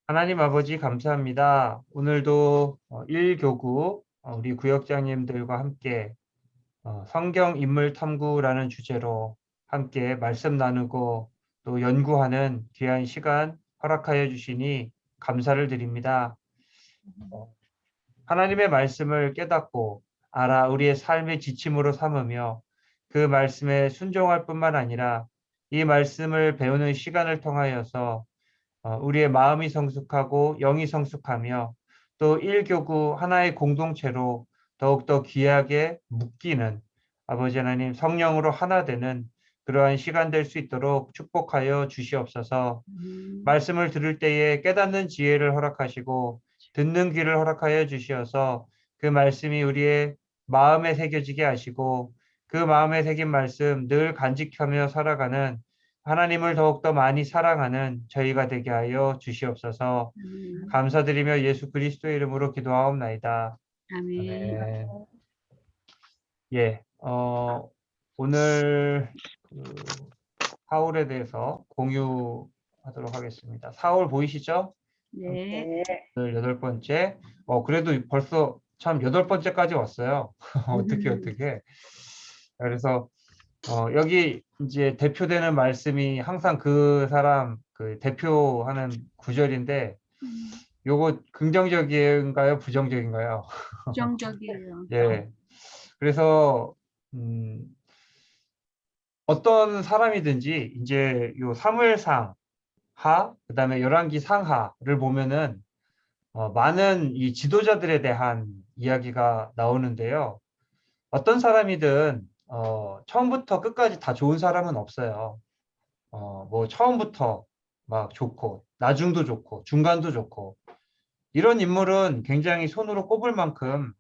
하나님 아버지 감사합니다. 오늘도 1교구 우리 구역장님들과 함께 성경 인물 탐구라는 주제로 함께 말씀 나누고 또 연구하는 귀한 시간 허락하여 주시니 감사를 드립니다. 어, 하나님의 말씀을 깨닫고 알아 우리의 삶의 지침으로 삼으며 그 말씀에 순종할 뿐만 아니라 이 말씀을 배우는 시간을 통하여서 우리의 마음이 성숙하고 영이 성숙하며 또 일교구 하나의 공동체로 더욱더 귀하게 묶이는 아버지 하나님 성령으로 하나 되는 그러한 시간 될 수 있도록 축복하여 주시옵소서. 말씀을 들을 때에 깨닫는 지혜를 허락하시고 듣는 귀를 허락하여 주시어서 그 말씀이 우리의 마음에 새겨지게 하시고 그 마음에 새긴 말씀 늘 간직하며 살아가는 하나님을 더욱더 많이 사랑하는 저희가 되게 하여 주시옵소서. 감사드리며 예수 그리스도의 이름으로 기도하옵나이다. 아멘. 아멘. 예, 오늘 사울에 대해서 공유하도록 하겠습니다. 사울 보이시죠? 네. 오늘 8번째. 그래도 벌써 참 8번째까지 왔어요. 어떻게. 그래서 여기 이제 대표되는 말씀이 항상 그 사람 그 대표하는 구절인데 요거 긍정적인가요? 부정적인가요? 부정적이에요. 예. 그래서 음, 어떤 사람이든지 이제 요 사무엘상 하 그다음에 열왕기 상하를 보면은 많은 이 지도자들에 대한 이야기가 나오는데요. 어떤 사람이든 처음부터 끝까지 다 좋은 사람은 없어요. 뭐 처음부터 막 좋고 나중도 좋고 중간도 좋고 이런 인물은 굉장히 손으로 꼽을 만큼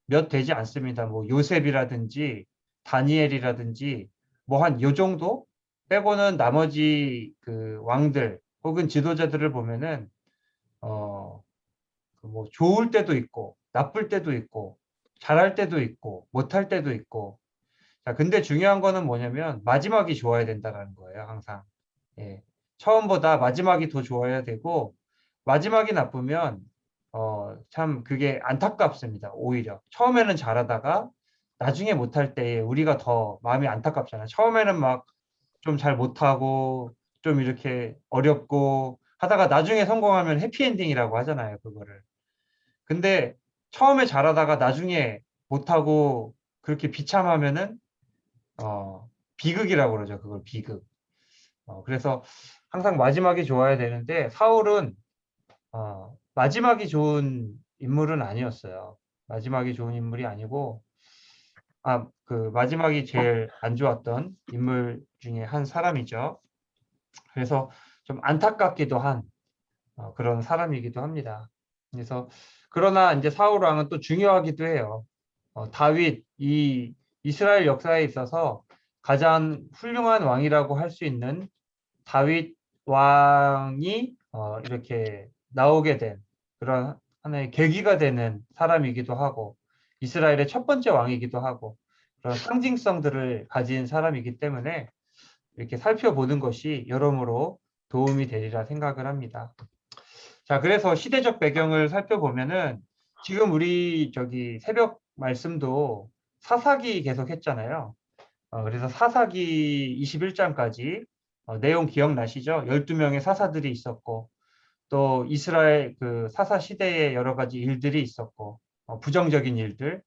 몇 되지 않습니다. 뭐 요셉이라든지 다니엘이라든지 뭐 한 요 정도 빼고는 나머지 그 왕들 혹은 지도자들을 보면은 그뭐 좋을 때도 있고 나쁠 때도 있고 잘할 때도 있고 못할 때도 있고 자 근데 중요한 거는 뭐냐면 마지막이 좋아야 된다라는 거예요. 항상. 예. 처음보다 마지막이 더 좋아야 되고 마지막이 나쁘면 참 그게 안타깝습니다. 오히려 처음에는 잘하다가 나중에 못할 때에 우리가 더 마음이 안타깝잖아요. 처음에는 막 좀 잘 못하고 좀 이렇게 어렵고 하다가 나중에 성공하면 해피엔딩이라고 하잖아요. 그거를. 근데 처음에 잘하다가 나중에 못하고 그렇게 비참하면은 비극이라고 그러죠. 그걸 비극. 그래서 항상 마지막이 좋아야 되는데 사울은 마지막이 좋은 인물은 아니었어요. 마지막이 좋은 인물이 아니고 그 마지막이 제일 안 좋았던 인물 중에 한 사람이죠. 그래서 좀 안타깝기도 한 그런 사람이기도 합니다. 그래서 그러나 이제 사울 왕은 또 중요하기도 해요. 다윗 이 이스라엘 역사에 있어서 가장 훌륭한 왕이라고 할 수 있는 다윗 왕이 이렇게 나오게 된 그런 하나의 계기가 되는 사람이기도 하고 이스라엘의 첫 번째 왕이기도 하고 그런 상징성들을 가진 사람이기 때문에 이렇게 살펴보는 것이 여러모로 도움이 되리라 생각을 합니다. 자, 그래서 시대적 배경을 살펴보면은 지금 우리 저기 새벽 말씀도 사사기 계속 했잖아요. 그래서 사사기 21장까지 내용 기억나시죠? 12명의 사사들이 있었고 또 이스라엘 그 사사 시대에 여러 가지 일들이 있었고 부정적인 일들.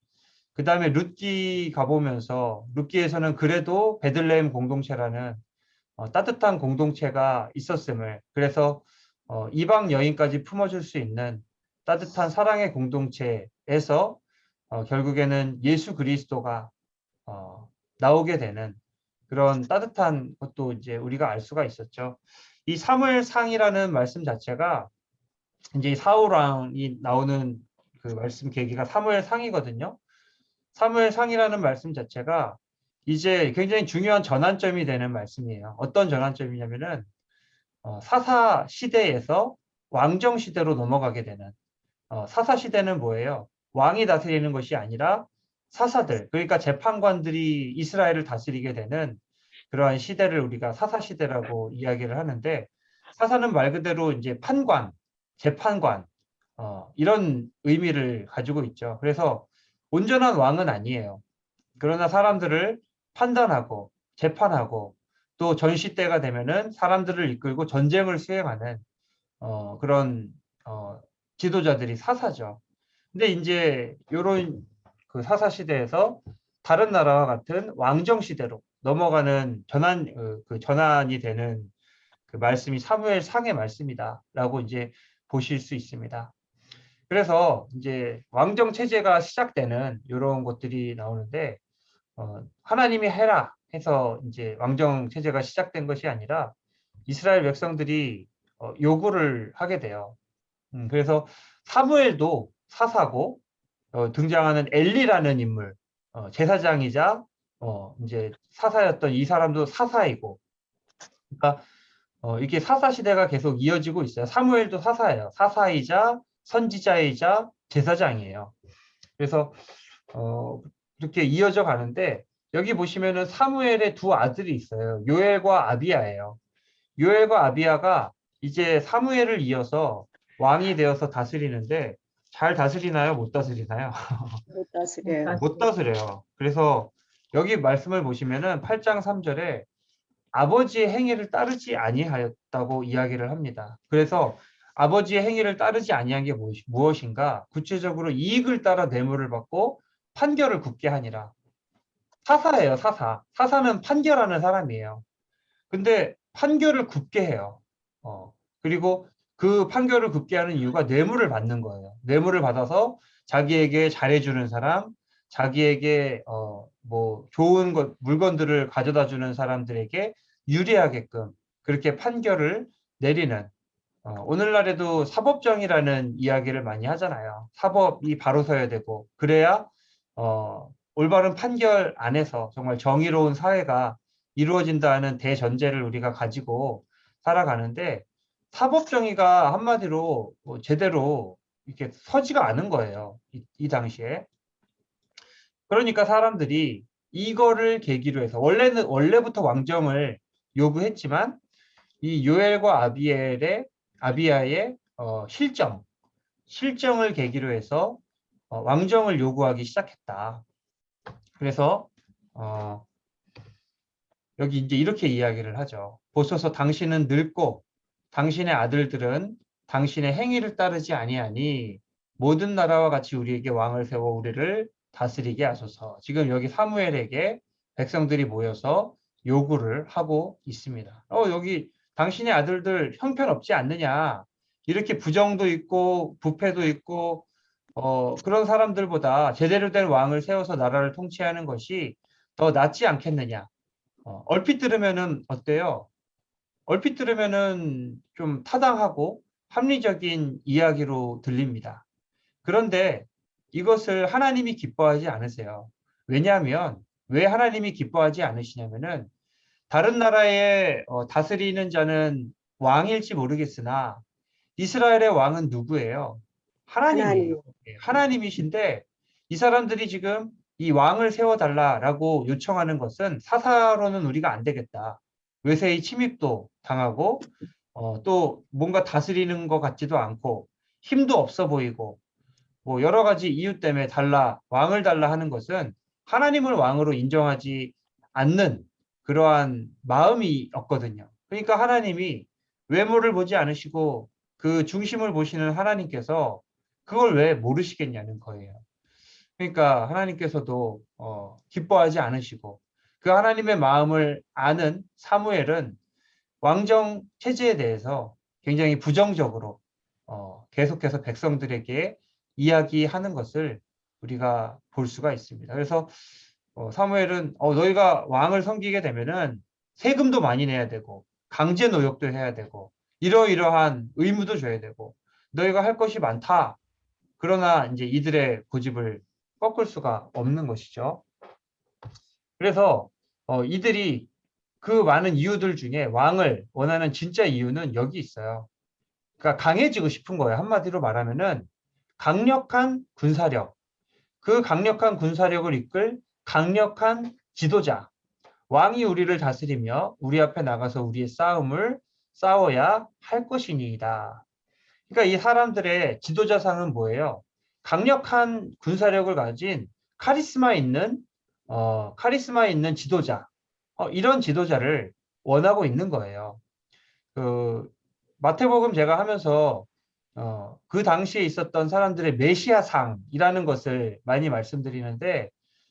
그다음에 룻기 가보면서 룻기에서는 그래도 베들레헴 공동체라는 따뜻한 공동체가 있었음을 그래서 이방 여인까지 품어줄 수 있는 따뜻한 사랑의 공동체에서 결국에는 예수 그리스도가 나오게 되는 그런 따뜻한 것도 이제 우리가 알 수가 있었죠. 이 사무엘상이라는 말씀 자체가 이제 사울 왕이 나오는 그 말씀 계기가 사무엘상이거든요. 사무엘상이라는 말씀 자체가 이제 굉장히 중요한 전환점이 되는 말씀이에요. 어떤 전환점이냐면은 사사 시대에서 왕정 시대로 넘어가게 되는 사사 시대는 뭐예요? 왕이 다스리는 것이 아니라 사사들, 그러니까 재판관들이 이스라엘을 다스리게 되는 그러한 시대를 우리가 사사 시대라고 이야기를 하는데 사사는 말 그대로 이제 판관, 재판관, 이런 의미를 가지고 있죠. 그래서 온전한 왕은 아니에요. 그러나 사람들을 판단하고 재판하고 또 전시 때가 되면은 사람들을 이끌고 전쟁을 수행하는 그런 지도자들이 사사죠. 근데 이제 요런 그 사사 시대에서 다른 나라와 같은 왕정 시대로 넘어가는 그 전환이 되는 그 말씀이 사무엘 상의 말씀이다라고 이제 보실 수 있습니다. 그래서 이제 왕정 체제가 시작되는 이런 것들이 나오는데 하나님이 해라 해서 이제 왕정 체제가 시작된 것이 아니라 이스라엘 백성들이 요구를 하게 돼요. 그래서 사무엘도 사사고 등장하는 엘리라는 인물, 제사장이자 이제 사사였던 이 사람도 사사이고, 그러니까 이게 사사 시대가 계속 이어지고 있어요. 사무엘도 사사예요. 사사이자 선지자이자 제사장이에요. 그래서 어, 이렇게 이어져 가는데 여기 보시면은 사무엘의 두 아들이 있어요. 요엘과 아비야예요. 요엘과 아비야가 이제 사무엘을 이어서 왕이 되어서 다스리는데 잘 다스리나요? 못 다스리나요? 못 다스려요. 못 다스려요. 그래서 여기 말씀을 보시면은 8장 3절에 아버지의 행위를 따르지 아니하였다고 이야기를 합니다. 그래서 아버지의 행위를 따르지 아니한 게 무엇인가? 구체적으로 이익을 따라 뇌물을 받고 판결을 굽게 하니라. 사사예요, 사사. 사사는 판결하는 사람이에요. 근데 판결을 굽게 해요. 그리고 그 판결을 굽게 하는 이유가 뇌물을 받는 거예요. 뇌물을 받아서 자기에게 잘해주는 사람, 자기에게 뭐 좋은 물건들을 가져다 주는 사람들에게 유리하게끔 그렇게 판결을 내리는 오늘날에도 사법정의라는 이야기를 많이 하잖아요. 사법이 바로 서야 되고 그래야 올바른 판결 안에서 정말 정의로운 사회가 이루어진다는 대전제를 우리가 가지고 살아가는데 사법정의가 한마디로 제대로 이렇게 서지가 않은 거예요. 이 당시에. 그러니까 사람들이 이거를 계기로 해서 원래부터 왕정을 요구했지만 이 요엘과 아비야의 실정을 계기로 해서 왕정을 요구하기 시작했다. 그래서 여기 이제 이렇게 이야기를 하죠. 보소서 당신은 늙고 당신의 아들들은 당신의 행위를 따르지 아니하니 모든 나라와 같이 우리에게 왕을 세워 우리를 다스리게 하소서. 지금 여기 사무엘에게 백성들이 모여서 요구를 하고 있습니다. 여기 당신의 아들들 형편없지 않느냐. 이렇게 부정도 있고 부패도 있고 그런 사람들보다 제대로 된 왕을 세워서 나라를 통치하는 것이 더 낫지 않겠느냐. 얼핏 들으면은 어때요? 얼핏 들으면은 좀 타당하고 합리적인 이야기로 들립니다. 그런데 이것을 하나님이 기뻐하지 않으세요. 왜냐하면 왜 하나님이 기뻐하지 않으시냐면은 다른 나라에 다스리는 자는 왕일지 모르겠으나 이스라엘의 왕은 누구예요? 하나님이에요. 하나님이신데 이 사람들이 지금 이 왕을 세워달라라고 요청하는 것은 사사로는 우리가 안 되겠다. 외세의 침입도 당하고 또 뭔가 다스리는 것 같지도 않고 힘도 없어 보이고 뭐 여러 가지 이유 때문에 왕을 달라 하는 것은 하나님을 왕으로 인정하지 않는 그러한 마음이었거든요. 그러니까 하나님이 외모를 보지 않으시고 그 중심을 보시는 하나님께서 그걸 왜 모르시겠냐는 거예요. 그러니까 하나님께서도 기뻐하지 않으시고 그 하나님의 마음을 아는 사무엘은 왕정 체제에 대해서 굉장히 부정적으로 계속해서 백성들에게 이야기하는 것을 우리가 볼 수가 있습니다. 그래서 사무엘은 너희가 왕을 섬기게 되면은 세금도 많이 내야 되고 강제 노역도 해야 되고 이러이러한 의무도 줘야 되고 너희가 할 것이 많다. 그러나 이제 이들의 고집을 꺾을 수가 없는 것이죠. 그래서 이들이 그 많은 이유들 중에 왕을 원하는 진짜 이유는 여기 있어요. 그러니까 강해지고 싶은 거예요. 한마디로 말하면은 강력한 군사력, 그 강력한 군사력을 이끌 강력한 지도자, 왕이 우리를 다스리며 우리 앞에 나가서 우리의 싸움을 싸워야 할 것이니이다. 그러니까 이 사람들의 지도자상은 뭐예요? 강력한 군사력을 가진 카리스마 있는 지도자, 이런 지도자를 원하고 있는 거예요. 그 마태복음 제가 하면서 그 당시에 있었던 사람들의 메시아상이라는 것을 많이 말씀드리는데,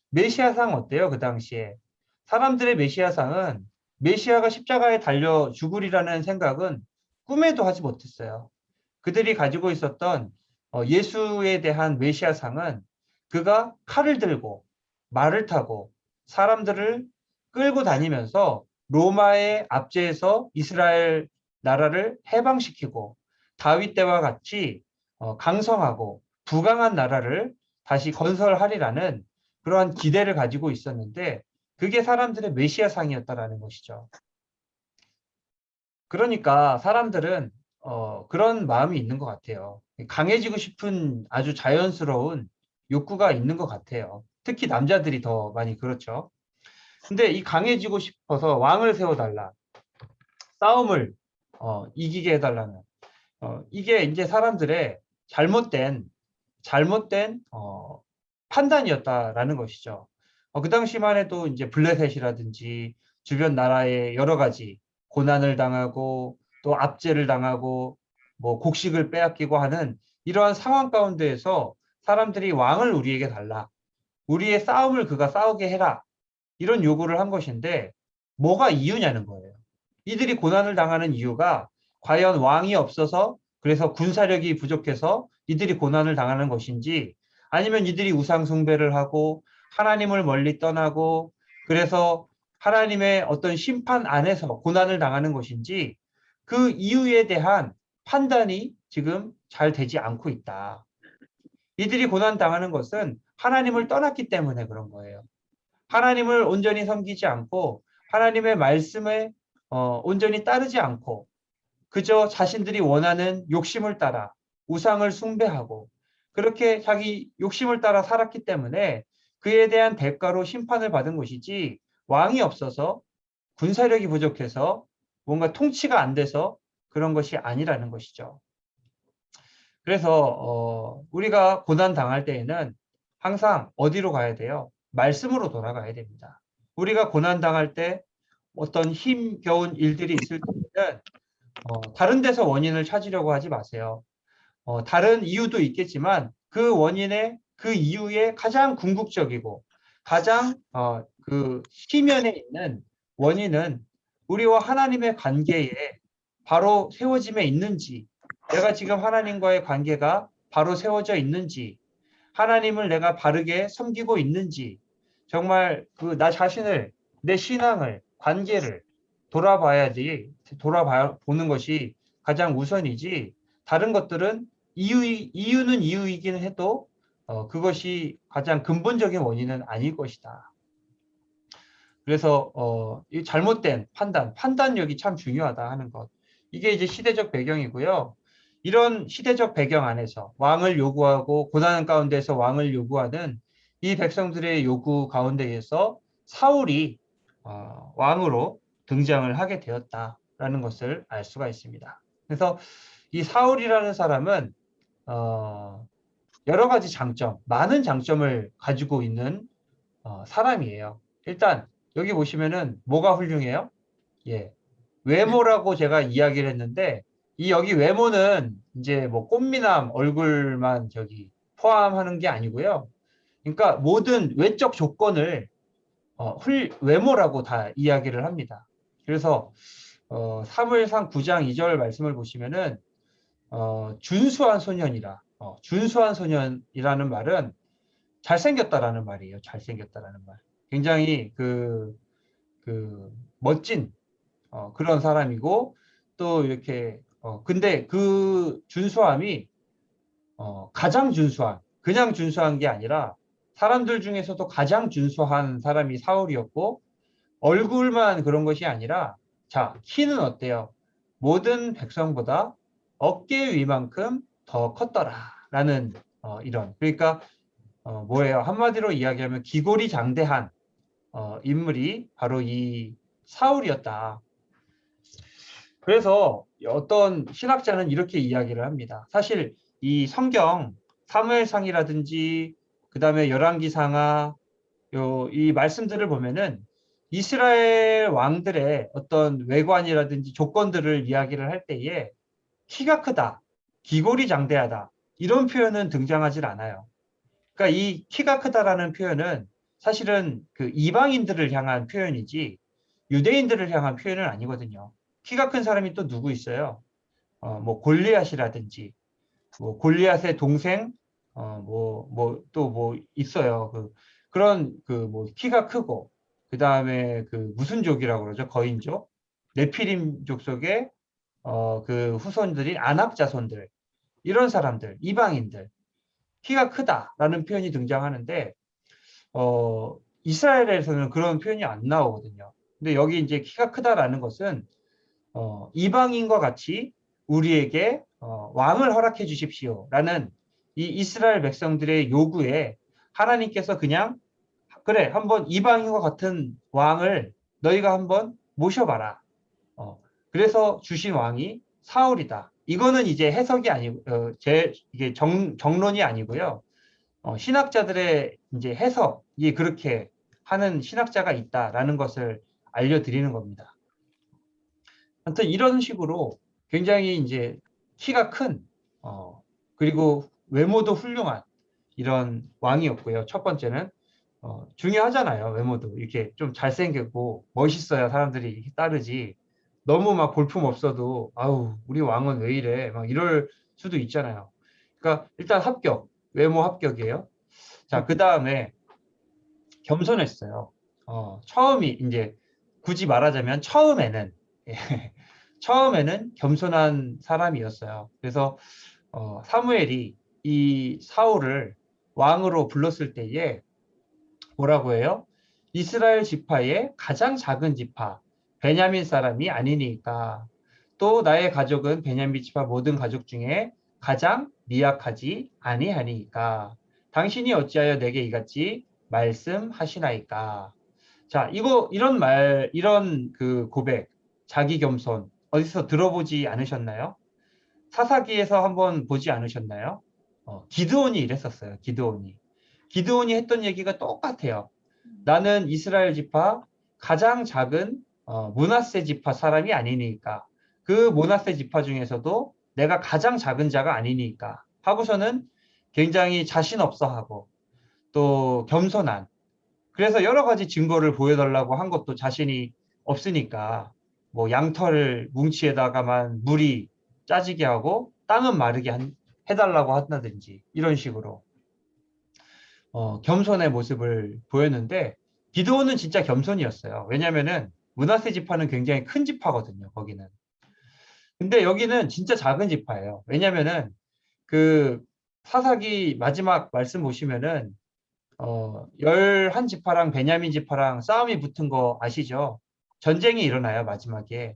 메시아상 어때요? 그 당시에 사람들의 메시아상은 메시아가 십자가에 달려 죽으리라는 생각은 꿈에도 하지 못했어요. 그들이 가지고 있었던 예수에 대한 메시아상은 그가 칼을 들고 말을 타고 사람들을 끌고 다니면서 로마의 압제에서 이스라엘 나라를 해방시키고 다윗 때와 같이 강성하고 부강한 나라를 다시 건설하리라는 그러한 기대를 가지고 있었는데, 그게 사람들의 메시아상이었다라는 것이죠. 그러니까 사람들은 그런 마음이 있는 것 같아요. 강해지고 싶은 아주 자연스러운 욕구가 있는 것 같아요. 특히 남자들이 더 많이 그렇죠. 근데 이 강해지고 싶어서 왕을 세워달라, 싸움을 이기게 해달라는, 이게 이제 사람들의 잘못된 판단이었다라는 것이죠. 그 당시만 해도 이제 블레셋이라든지 주변 나라의 여러 가지 고난을 당하고 또 압제를 당하고 뭐 곡식을 빼앗기고 하는 이러한 상황 가운데에서 사람들이 왕을 우리에게 달라, 우리의 싸움을 그가 싸우게 해라, 이런 요구를 한 것인데, 뭐가 이유냐는 거예요. 이들이 고난을 당하는 이유가 과연 왕이 없어서, 그래서 군사력이 부족해서 이들이 고난을 당하는 것인지, 아니면 이들이 우상 숭배를 하고 하나님을 멀리 떠나고 그래서 하나님의 어떤 심판 안에서 고난을 당하는 것인지, 그 이유에 대한 판단이 지금 잘 되지 않고 있다. 이들이 고난 당하는 것은 하나님을 떠났기 때문에 그런 거예요. 하나님을 온전히 섬기지 않고 하나님의 말씀에 온전히 따르지 않고 그저 자신들이 원하는 욕심을 따라 우상을 숭배하고 그렇게 자기 욕심을 따라 살았기 때문에 그에 대한 대가로 심판을 받은 것이지, 왕이 없어서 군사력이 부족해서 뭔가 통치가 안 돼서 그런 것이 아니라는 것이죠. 그래서 우리가 고난 당할 때에는 항상 어디로 가야 돼요? 말씀으로 돌아가야 됩니다. 우리가 고난 당할 때 어떤 힘겨운 일들이 있을 때는 다른 데서 원인을 찾으려고 하지 마세요. 다른 이유도 있겠지만 그 이유의 가장 궁극적이고 가장 그 시면에 있는 원인은 우리와 하나님의 관계에 바로 세워짐에 있는지, 내가 지금 하나님과의 관계가 바로 세워져 있는지, 하나님을 내가 바르게 섬기고 있는지, 정말 그 나 자신을, 내 신앙을, 관계를 돌아보는 것이 가장 우선이지, 다른 것들은 이유는 이유이기는 해도 그것이 가장 근본적인 원인은 아닐 것이다. 그래서 이 잘못된 판단력이 참 중요하다 하는 것. 이게 이제 시대적 배경이고요. 이런 시대적 배경 안에서 왕을 요구하고 고난 가운데서 왕을 요구하는 이 백성들의 요구 가운데에서 사울이 왕으로 등장을 하게 되었다라는 것을 알 수가 있습니다. 그래서 이 사울이라는 사람은 여러 가지 많은 장점을 가지고 있는 사람이에요. 일단 여기 보시면은 뭐가 훌륭해요? 예, 외모라고 제가 이야기를 했는데, 이 여기 외모는 이제 뭐 꽃미남 얼굴만 저기 포함하는 게 아니고요. 그러니까 모든 외적 조건을 외모라고 다 이야기를 합니다. 그래서 사무엘상 9장 2절 말씀을 보시면은 준수한 소년이라, 준수한 소년이라는 말은 잘생겼다라는 말이에요. 잘생겼다라는 말. 굉장히 멋진 그런 사람이고, 또 이렇게 근데 그 준수함이 가장 준수한, 그냥 준수한 게 아니라 사람들 중에서도 가장 준수한 사람이 사울이었고, 얼굴만 그런 것이 아니라, 자, 키는 어때요? 모든 백성보다 어깨 위만큼 더 컸더라라는 이런, 그러니까 뭐예요? 한마디로 이야기하면 기골이 장대한 인물이 바로 이 사울이었다. 그래서 어떤 신학자는 이렇게 이야기를 합니다. 사실 이 성경 사무엘상이라든지 그다음에 열왕기상하 이 말씀들을 보면은 이스라엘 왕들의 어떤 외관이라든지 조건들을 이야기를 할 때에 키가 크다, 기골이 장대하다 이런 표현은 등장하질 않아요. 그러니까 이 키가 크다라는 표현은 사실은 그 이방인들을 향한 표현이지 유대인들을 향한 표현은 아니거든요. 키가 큰 사람이 또 누구 있어요? 뭐 골리앗이라든지 뭐 골리앗의 동생 또 뭐 있어요. 그런 그 뭐 키가 크고 그다음에 그 무슨 족이라고 그러죠? 거인족. 네피림족 속의 그 후손들인 아낙 자손들 이런 사람들 이방인들 키가 크다라는 표현이 등장하는데 이스라엘에서는 그런 표현이 안 나오거든요. 근데 여기 이제 키가 크다라는 것은 이방인과 같이 우리에게 왕을 허락해 주십시오라는 이 이스라엘 백성들의 요구에 하나님께서 그냥 그래 한번 이방인과 같은 왕을 너희가 한번 모셔봐라. 그래서 주신 왕이 사울이다. 이거는 이제 해석이 아니고 이게 정론이 아니고요. 신학자들의 이제 해석이 그렇게 하는 신학자가 있다라는 것을 알려드리는 겁니다. 하여튼 이런 식으로 굉장히 이제 키가 큰, 그리고 외모도 훌륭한 이런 왕이었고요. 첫 번째는, 중요하잖아요. 외모도. 이렇게 좀 잘생겼고 멋있어야 사람들이 따르지. 너무 막 볼품 없어도, 아우, 우리 왕은 왜 이래? 막 이럴 수도 있잖아요. 그러니까 일단 합격, 외모 합격이에요. 자, 그 다음에 겸손했어요. 처음이 이제 굳이 말하자면 처음에는 처음에는 겸손한 사람이었어요. 그래서 사무엘이 이 사울을 왕으로 불렀을 때에 뭐라고 해요? 이스라엘 지파의 가장 작은 지파 베냐민 사람이 아니니까 또 나의 가족은 베냐민 지파 모든 가족 중에 가장 미약하지 아니하니까 당신이 어찌하여 내게 이같이 말씀하시나이까. 자, 이런 그 고백, 자기 겸손, 어디서 들어보지 않으셨나요? 사사기에서 한번 보지 않으셨나요? 기드온이 이랬었어요, 기드온이. 기드온이 했던 얘기가 똑같아요. 나는 이스라엘 지파 가장 작은 므낫세 지파 사람이 아니니까. 그 므낫세 지파 중에서도 내가 가장 작은 자가 아니니까. 하고서는 굉장히 자신 없어 하고 또 겸손한 그래서 여러 가지 증거를 보여달라고 한 것도 자신이 없으니까 뭐 양털을 뭉치에다가만 물이 짜지게 하고 땅은 마르게 해달라고 한다든지 이런 식으로 겸손의 모습을 보였는데 기드온은 진짜 겸손이었어요. 왜냐면은 므낫세 지파는 굉장히 큰 지파거든요. 거기는. 근데 여기는 진짜 작은 지파예요. 왜냐면은 그 사사기 마지막 말씀 보시면은 11지파랑 베냐민 지파랑 싸움이 붙은 거 아시죠? 전쟁이 일어나요, 마지막에.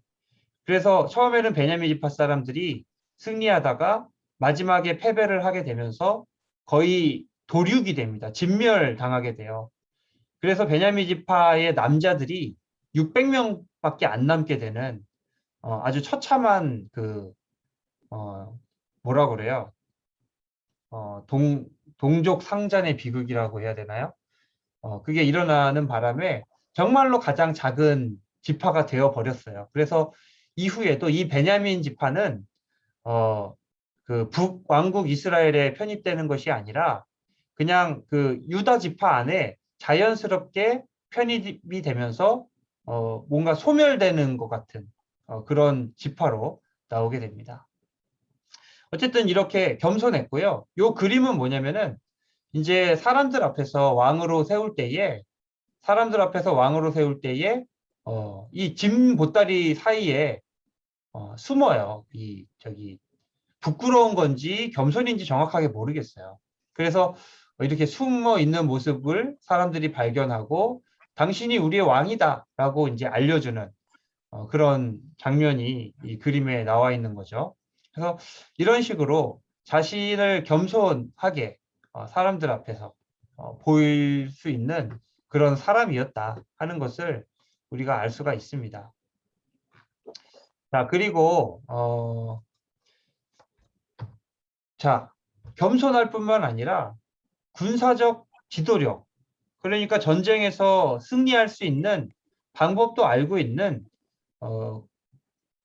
그래서 처음에는 베냐민 지파 사람들이 승리하다가 마지막에 패배를 하게 되면서 거의 도륙이 됩니다. 진멸 당하게 돼요. 그래서 베냐민 지파의 남자들이 600명밖에 안 남게 되는 아주 처참한 어, 뭐라 그래요? 동족 상잔의 비극이라고 해야 되나요? 그게 일어나는 바람에 정말로 가장 작은 지파가 되어 버렸어요. 그래서 이후에도 이 베냐민 지파는 그 북왕국 이스라엘에 편입되는 것이 아니라 그냥 그 유다 지파 안에 자연스럽게 편입이 되면서 뭔가 소멸되는 것 같은 그런 지파로 나오게 됩니다. 어쨌든 이렇게 겸손했고요. 요 그림은 뭐냐면은 이제 사람들 앞에서 왕으로 세울 때에 이 짐 보따리 사이에 숨어요. 이 저기 부끄러운 건지 겸손인지 정확하게 모르겠어요. 그래서 이렇게 숨어 있는 모습을 사람들이 발견하고 당신이 우리의 왕이다라고 이제 알려주는 그런 장면이 이 그림에 나와 있는 거죠. 그래서 이런 식으로 자신을 겸손하게 사람들 앞에서 보일 수 있는 그런 사람이었다 하는 것을 우리가 알 수가 있습니다. 자, 그리고 자, 겸손할 뿐만 아니라 군사적 지도력, 그러니까 전쟁에서 승리할 수 있는 방법도 알고 있는 어,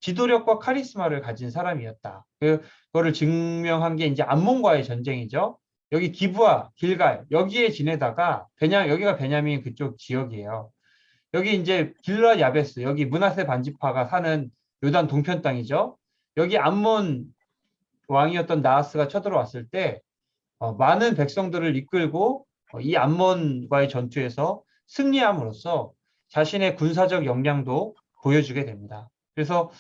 지도력과 카리스마를 가진 사람이었다. 그거를 증명한 게 이제 암몬과의 전쟁이죠. 여기 기브아, 길갈 여기에 지내다가 여기가 베냐민 그쪽 지역이에요. 여기 이제 길라 야베스, 여기 므낫세 반지파가 사는 요단 동편 땅이죠. 여기 암몬 왕이었던 나하스가 쳐들어왔을 때 많은 백성들을 이끌고 이 암몬과의 전투에서 승리함으로써 자신의 군사적 역량도 보여주게 됩니다. 그래서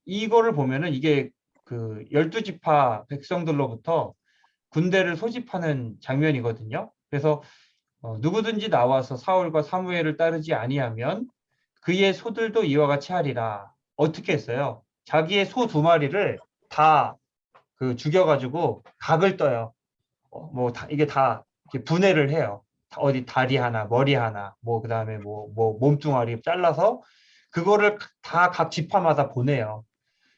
이거를 보면은 이게 그 12지파 백성들로부터 군대를 소집하는 장면이거든요. 그래서 누구든지 나와서 사울과 사무엘을 따르지 아니하면 그의 소들도 이와 같이 하리라. 어떻게 했어요? 자기의 소 2마리를 다 그 죽여가지고 각을 떠요. 이게 다 이렇게 분해를 해요. 어디 다리 하나, 머리 하나, 그다음에 몸뚱아리 잘라서 그거를 다 각 지파마다 보내요.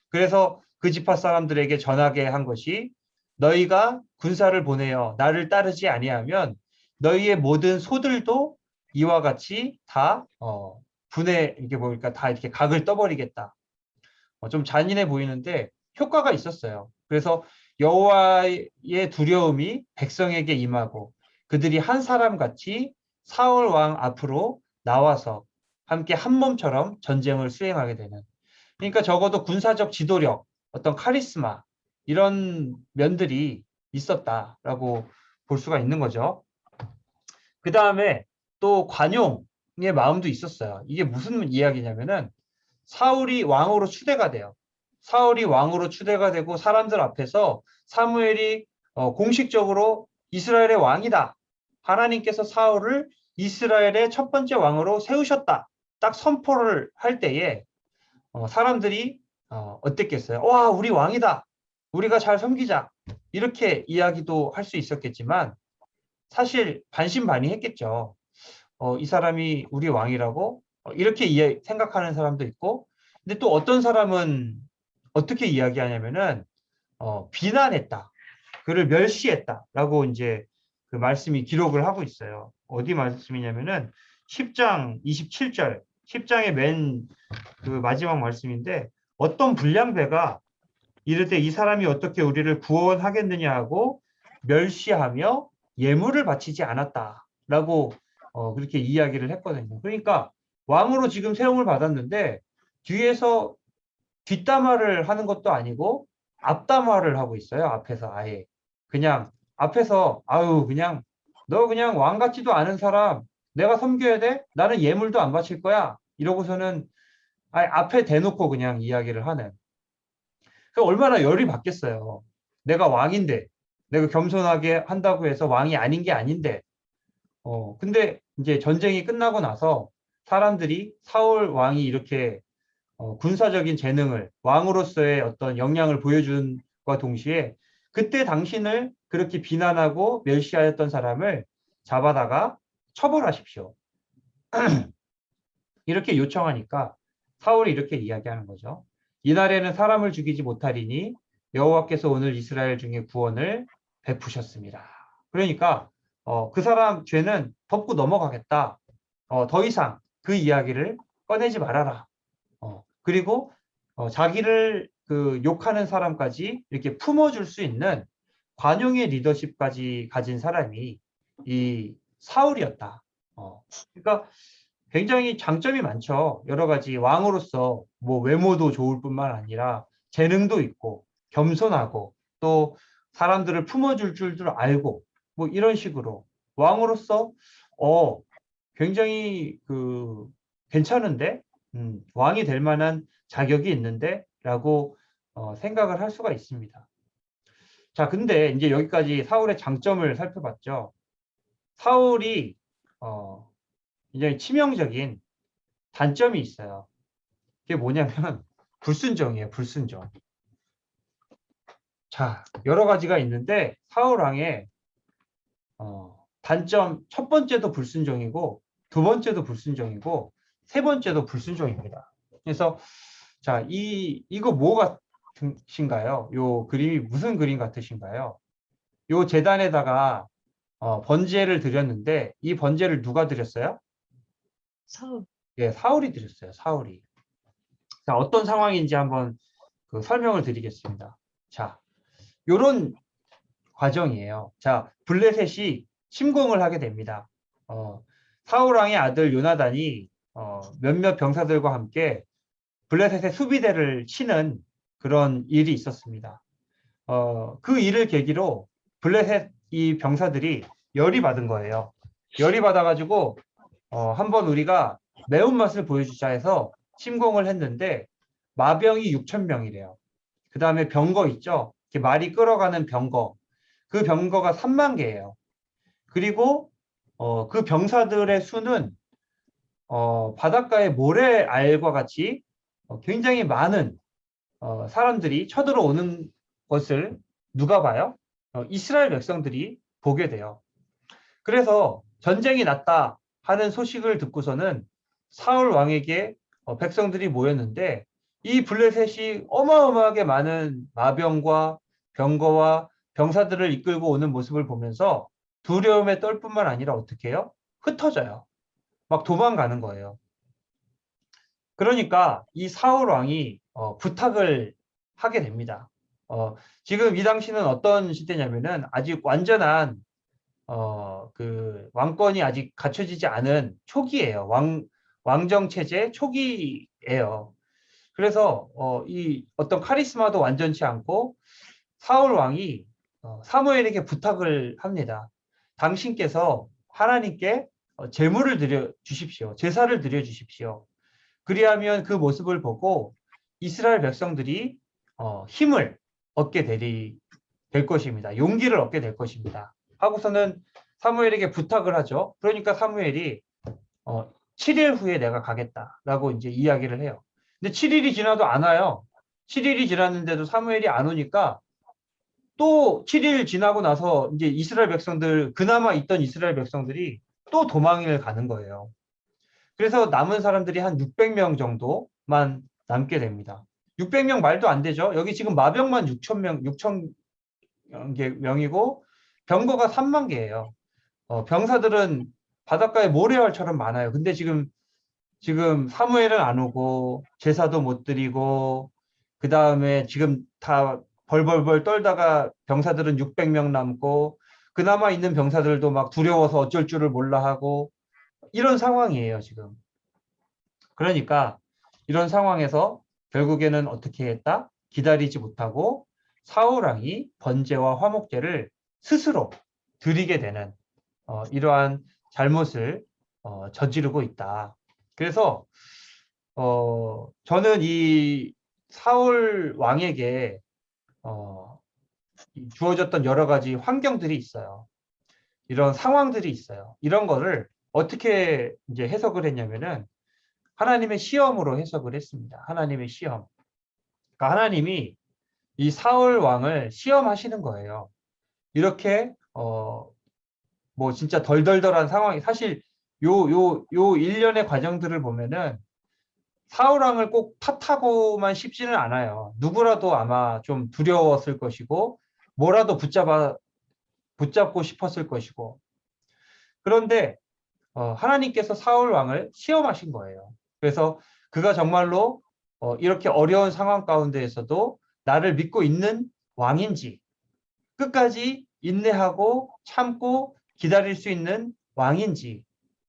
그래서 그 지파 사람들에게 전하게 한 것이 너희가 군사를 보내어 나를 따르지 아니하면 너희의 모든 소들도 이와 같이 다 이게 보니까 다 이렇게 각을 떠버리겠다. 좀 잔인해 보이는데 효과가 있었어요. 그래서 여호와의 두려움이 백성에게 임하고 그들이 한 사람 같이 사울 왕 앞으로 나와서 함께 한 몸처럼 전쟁을 수행하게 되는. 그러니까 적어도 군사적 지도력, 어떤 카리스마 이런 면들이 있었다라고 볼 수가 있는 거죠. 그 다음에 또 관용의 마음도 있었어요. 이게 무슨 이야기냐면은 사울이 왕으로 추대가 돼요. 사울이 왕으로 추대가 되고 사람들 앞에서 사무엘이 공식적으로 이스라엘의 왕이다. 하나님께서 사울을 이스라엘의 첫 번째 왕으로 세우셨다. 딱 선포를 할 때에 사람들이 어땠겠어요? 와, 우리 왕이다. 우리가 잘 섬기자. 이렇게 이야기도 할 수 있었겠지만 사실 반신반의했겠죠. 이 사람이 우리 왕이라고 이렇게 생각하는 사람도 있고, 근데 또 어떤 사람은 어떻게 이야기하냐면은 비난했다, 그를 멸시했다라고 이제 그 말씀이 기록을 하고 있어요. 어디 말씀이냐면은 10장 27절, 10장의 맨 그 마지막 말씀인데 어떤 불량배가 이르되 이 사람이 어떻게 우리를 구원하겠느냐 하고 멸시하며 예물을 바치지 않았다라고 그렇게 이야기를 했거든요. 그러니까 왕으로 지금 세움을 받았는데 뒤에서 뒷담화를 하는 것도 아니고 앞담화를 하고 있어요. 앞에서 아예 그냥 앞에서 아유 그냥 너 그냥 왕 같지도 않은 사람 내가 섬겨야 돼? 나는 예물도 안 바칠 거야. 이러고서는 아예 앞에 대놓고 그냥 이야기를 하는. 그 얼마나 열이 받겠어요. 내가 왕인데, 내가 겸손하게 한다고 해서 왕이 아닌 게 아닌데, 근데 이제 전쟁이 끝나고 나서 사람들이 사울 왕이 이렇게 군사적인 재능을, 왕으로서의 어떤 역량을 보여준과 동시에 그때 당신을 그렇게 비난하고 멸시하였던 사람을 잡아다가 처벌하십시오. 이렇게 요청하니까 사울이 이렇게 이야기하는 거죠. 이날에는 사람을 죽이지 못하리니 여호와께서 오늘 이스라엘 중에 구원을 베푸셨습니다. 그러니까 그 사람 죄는 덮고 넘어가겠다. 더 이상 그 이야기를 꺼내지 말아라. 그리고 자기를 그 욕하는 사람까지 이렇게 품어줄 수 있는 관용의 리더십까지 가진 사람이 이 사울이었다. 그러니까 굉장히 장점이 많죠. 여러 가지 왕으로서 외모도 좋을 뿐만 아니라 재능도 있고 겸손하고 또 사람들을 품어줄 줄도 알고 이런 식으로 왕으로서 굉장히 그 괜찮은데 왕이 될 만한 자격이 있는데라고 생각을 할 수가 있습니다. 자, 근데 이제 여기까지 사울의 장점을 살펴봤죠. 사울이 굉장히 치명적인 단점이 있어요. 그게 뭐냐면 불순종이에요. 불순종. 자, 여러 가지가 있는데 사울 왕의 단점 첫 번째도 불순종이고 두 번째도 불순종이고 세 번째도 불순종입니다. 그래서 자, 이거 뭐 같으신가요? 요 그림이 무슨 그림 같으신가요? 요 제단에다가 번제를 드렸는데 이 번제를 누가 드렸어요? 사울. 예, 사울이 드렸어요. 사울이. 자, 어떤 상황인지 한번 그 설명을 드리겠습니다. 자, 요런 과정이에요. 자, 블레셋이 침공을 하게 됩니다. 사울 왕의 아들 요나단이 몇몇 병사들과 함께 블레셋의 수비대를 치는 그런 일이 있었습니다. 그 일을 계기로 블레셋 이 병사들이 열이 받은 거예요. 열이 받아가지고 한번 우리가 매운맛을 보여주자 해서 침공을 했는데 마병이 6천 명이래요. 그 다음에 병거 있죠? 이렇게 말이 끌어가는 병거. 그 병거가 3만 개예요. 그리고 그 병사들의 수는 바닷가의 모래알과 같이 굉장히 많은 사람들이 쳐들어오는 것을 누가 봐요? 이스라엘 백성들이 보게 돼요. 그래서 전쟁이 났다 하는 소식을 듣고서는 사울 왕에게 백성들이 모였는데 이 블레셋이 어마어마하게 많은 마병과 병거와 병사들을 이끌고 오는 모습을 보면서 두려움에 떨 뿐만 아니라 어떻게 해요? 흩어져요. 막 도망가는 거예요. 그러니까 이 사울 왕이 부탁을 하게 됩니다. 지금 이 당시는 어떤 시대냐면은 아직 완전한 그 왕권이 아직 갖춰지지 않은 초기예요. 왕정 체제 초기예요. 그래서 이 어떤 카리스마도 완전치 않고 사울 왕이 사무엘에게 부탁을 합니다. 당신께서 하나님께 제물을 드려 주십시오. 제사를 드려 주십시오. 그리하면 그 모습을 보고 이스라엘 백성들이 힘을 얻게 될 것입니다. 용기를 얻게 될 것입니다. 하고서는 사무엘에게 부탁을 하죠. 그러니까 사무엘이 7일 후에 내가 가겠다라고 이제 이야기를 해요. 근데 7일이 지나도 안 와요. 7일이 지났는데도 사무엘이 안 오니까 또 7일 지나고 나서 이제 이스라엘 백성들, 그나마 있던 이스라엘 백성들이 또 도망을 가는 거예요. 그래서 남은 사람들이 한 600명 정도만 남게 됩니다. 600명 말도 안 되죠. 여기 지금 마병만 6천 명이고 병거가 3만 개예요. 병사들은 바닷가에 모래알처럼 많아요. 근데 지금 사무엘은 안 오고 제사도 못 드리고 그 다음에 지금 다 벌벌벌 떨다가 병사들은 600명 남고 그나마 있는 병사들도 막 두려워서 어쩔 줄을 몰라 하고 이런 상황이에요, 지금. 그러니까 이런 상황에서 결국에는 어떻게 했다? 기다리지 못하고 사울 왕이 번제와 화목제를 스스로 드리게 되는 이러한 잘못을 저지르고 있다. 그래서 저는 이 사울 왕에게 주어졌던 여러 가지 환경들이 있어요. 이런 상황들이 있어요. 이런 거를 어떻게 이제 해석을 했냐면은 하나님의 시험으로 해석을 했습니다. 하나님의 시험. 그러니까 하나님이 이 사울 왕을 시험하시는 거예요. 이렇게 뭐 진짜 덜덜덜한 상황이 사실 요 일련의 과정들을 보면은 사울 왕을 꼭 탓하고만 싶지는 않아요. 누구라도 아마 좀 두려웠을 것이고 뭐라도 붙잡고 싶었을 것이고 그런데 하나님께서 사울 왕을 시험하신 거예요. 그래서 그가 정말로 이렇게 어려운 상황 가운데에서도 나를 믿고 있는 왕인지 끝까지 인내하고 참고 기다릴 수 있는 왕인지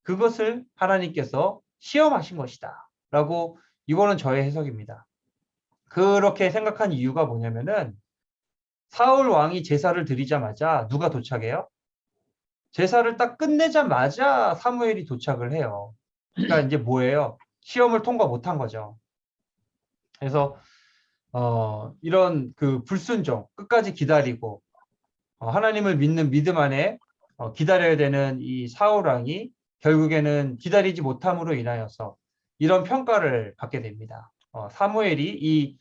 그것을 하나님께서 시험하신 것이다. 라고 이거는 저의 해석입니다. 그렇게 생각한 이유가 뭐냐면은 사울 왕이 제사를 드리자마자 누가 도착해요? 제사를 딱 끝내자마자 사무엘이 도착을 해요. 그러니까 이제 뭐예요? 시험을 통과 못한 거죠. 그래서 이런 그 불순종 끝까지 기다리고 하나님을 믿는 믿음 안에 기다려야 되는 이 사울 왕이 결국에는 기다리지 못함으로 인하여서 이런 평가를 받게 됩니다. 사무엘이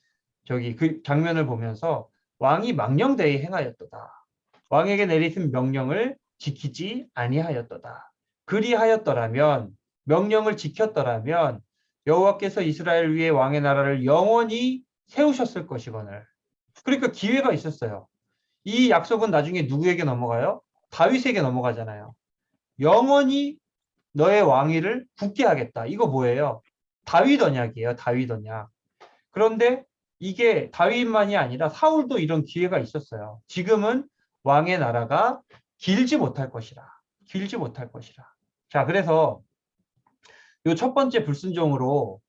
그 장면을 보면서 왕이 망령되이 행하였도다. 왕에게 내리신 명령을 지키지 아니하였도다. 그리하였더라면 명령을 지켰더라면 여호와께서 이스라엘 위에 왕의 나라를 영원히 세우셨을 것이거늘. 그러니까 기회가 있었어요. 이 약속은 나중에 누구에게 넘어가요? 다윗에게 넘어가잖아요. 영원히 너의 왕위를 굳게 하겠다. 이거 뭐예요? 다윗 언약이에요. 다윗 언약. 그런데 이게 다윗만이 아니라 사울도 이런 기회가 있었어요. 지금은 왕의 나라가 길지 못할 것이라. 길지 못할 것이라. 자, 그래서 이 첫 번째 불순종으로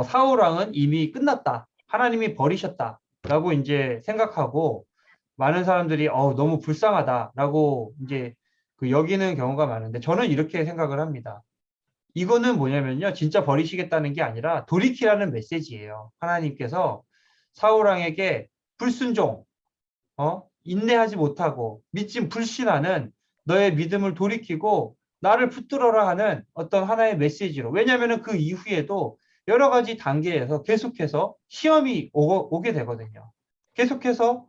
사울 왕은 이미 끝났다. 하나님이 버리셨다라고 이제 생각하고 많은 사람들이 너무 불쌍하다라고 이제 그 여기는 경우가 많은데 저는 이렇게 생각을 합니다. 이거는 뭐냐면요. 진짜 버리시겠다는 게 아니라 돌이키라는 메시지예요. 하나님께서 사울 왕에게 불순종, 인내하지 못하고 믿지 불신하는 너의 믿음을 돌이키고 나를 붙들어라 하는 어떤 하나의 메시지로. 왜냐하면 그 이후에도 여러 가지 단계에서 계속해서 시험이 오게 되거든요. 계속해서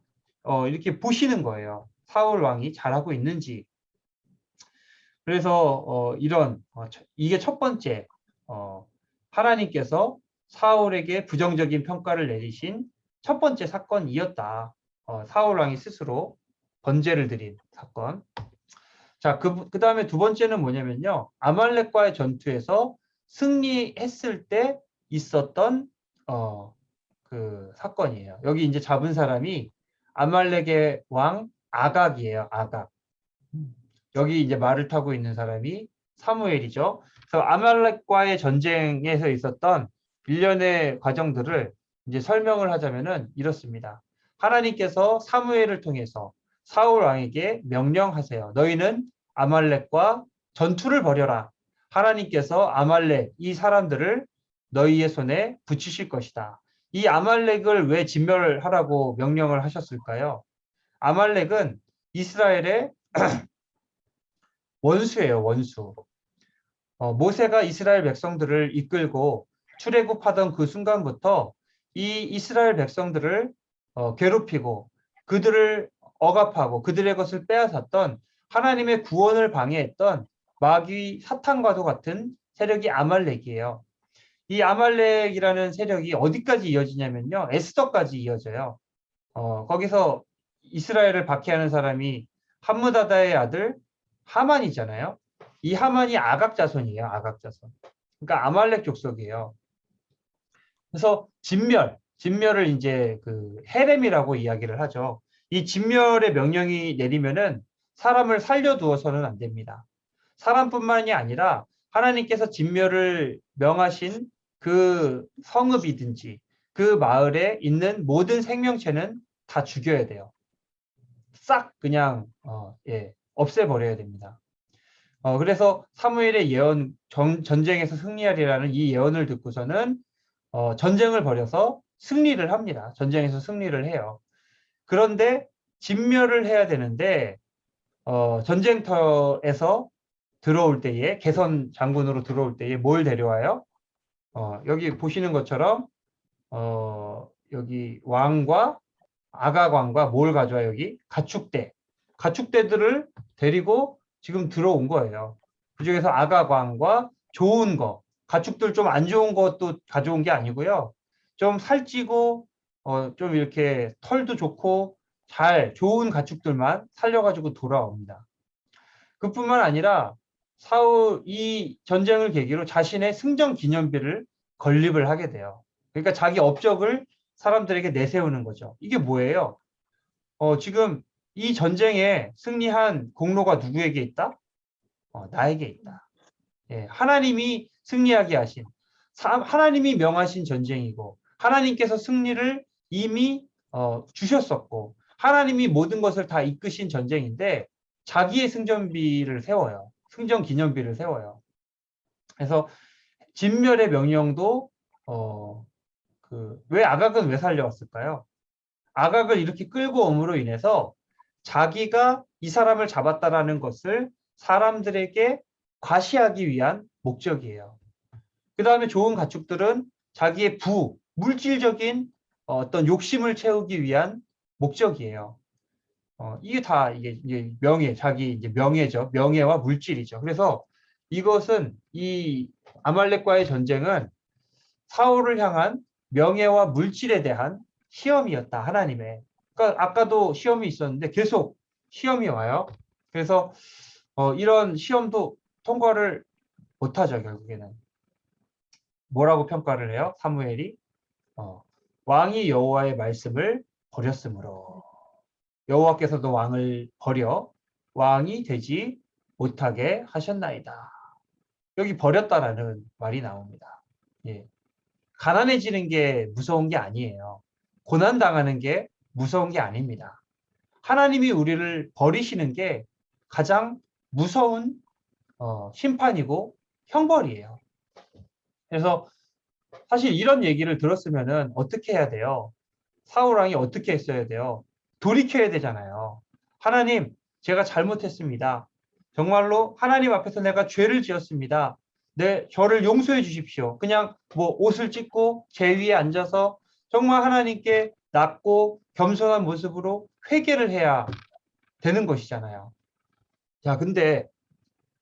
이렇게 보시는 거예요. 사울 왕이 잘하고 있는지. 그래서 이게 첫 번째 하나님께서 사울에게 부정적인 평가를 내리신 첫 번째 사건이었다. 사울 왕이 스스로 번제를 드린 사건. 자, 그 다음에 두 번째는 뭐냐면요. 아말렉과의 전투에서 승리했을 때 있었던 그 사건이에요. 여기 이제 잡은 사람이 아말렉의 왕 아각이에요. 아각. 여기 이제 말을 타고 있는 사람이 사무엘이죠. 그래서 아말렉과의 전쟁에서 있었던 일련의 과정들을 이제 설명을 하자면은 이렇습니다. 하나님께서 사무엘을 통해서 사울 왕에게 명령하세요. 너희는 아말렉과 전투를 벌여라. 하나님께서 아말렉 이 사람들을 너희의 손에 붙이실 것이다. 이 아말렉을 왜 진멸하라고 명령을 하셨을까요? 아말렉은 이스라엘의 원수예요, 원수. 모세가 이스라엘 백성들을 이끌고 출애굽하던 그 순간부터 이 이스라엘 백성들을 괴롭히고 그들을 억압하고 그들의 것을 빼앗았던 하나님의 구원을 방해했던 마귀 사탄과도 같은 세력이 아말렉이에요. 이 아말렉이라는 세력이 어디까지 이어지냐면요. 에스더까지 이어져요. 거기서 이스라엘을 박해하는 사람이 함므다다의 아들 하만이잖아요. 이 하만이 아각 자손이에요. 아각 자손. 그러니까 아말렉 족속이에요. 그래서 진멸을 이제 그 헤렘이라고 이야기를 하죠. 이 진멸의 명령이 내리면은 사람을 살려두어서는 안 됩니다. 사람뿐만이 아니라 하나님께서 진멸을 명하신 그 성읍이든지 그 마을에 있는 모든 생명체는 다 죽여야 돼요. 싹 그냥 없애버려야 됩니다. 그래서 사무엘의 예언, 전쟁에서 승리하리라는 이 예언을 듣고서는 전쟁을 벌여서 승리를 합니다. 전쟁에서 승리를 해요. 그런데 진멸을 해야 되는데 전쟁터에서 들어올 때에 개선 장군으로 들어올 때에 뭘 데려와요? 여기 보시는 것처럼 여기 왕과 아각 왕과 뭘 가져와 여기 가축대들을 데리고 지금 들어온 거예요. 그중에서 아각 왕과 좋은 거 가축들 좀 안 좋은 것도 가져온 게 아니고요. 좀 살찌고 좀 이렇게 털도 좋고 좋은 가축들만 살려가지고 돌아옵니다. 그뿐만 아니라 사울 이 전쟁을 계기로 자신의 승전 기념비를 건립을 하게 돼요. 그러니까 자기 업적을 사람들에게 내세우는 거죠. 이게 뭐예요? 지금 이 전쟁에 승리한 공로가 누구에게 있다? 나에게 있다. 예, 하나님이 승리하게 하신, 하나님이 명하신 전쟁이고, 하나님께서 승리를 이미 주셨었고, 하나님이 모든 것을 다 이끄신 전쟁인데, 자기의 승전비를 세워요. 승전 기념비를 세워요. 그래서 진멸의 명령도 왜 아각은 왜 살려왔을까요? 아각을 이렇게 끌고 옴으로 인해서 자기가 이 사람을 잡았다라는 것을 사람들에게 과시하기 위한 목적이에요. 그 다음에 좋은 가축들은 자기의 물질적인 어떤 욕심을 채우기 위한 목적이에요. 이게 다 이게 자기 이제 명예죠. 명예와 물질이죠. 그래서 이것은 이 아말렉과의 전쟁은 사울을 향한 명예와 물질에 대한 시험이었다. 하나님의. 그러니까 아까도 시험이 있었는데 계속 시험이 와요. 그래서 이런 시험도 통과를 못하죠. 결국에는. 뭐라고 평가를 해요? 사무엘이 왕이 여호와의 말씀을 버렸으므로 여호와께서도 왕을 버려 왕이 되지 못하게 하셨나이다. 여기 버렸다라는 말이 나옵니다. 예. 가난해지는 게 무서운 게 아니에요. 고난 당하는 게 무서운 게 아닙니다. 하나님이 우리를 버리시는 게 가장 무서운 심판이고 형벌이에요. 그래서 사실 이런 얘기를 들었으면은 어떻게 해야 돼요? 사울 왕이 어떻게 했어야 돼요? 돌이켜야 되잖아요. 하나님, 제가 잘못했습니다. 정말로 하나님 앞에서 내가 죄를 지었습니다. 저를 용서해 주십시오. 그냥 뭐 옷을 찢고 제 위에 앉아서 정말 하나님께 낮고 겸손한 모습으로 회개를 해야 되는 것이잖아요. 자, 근데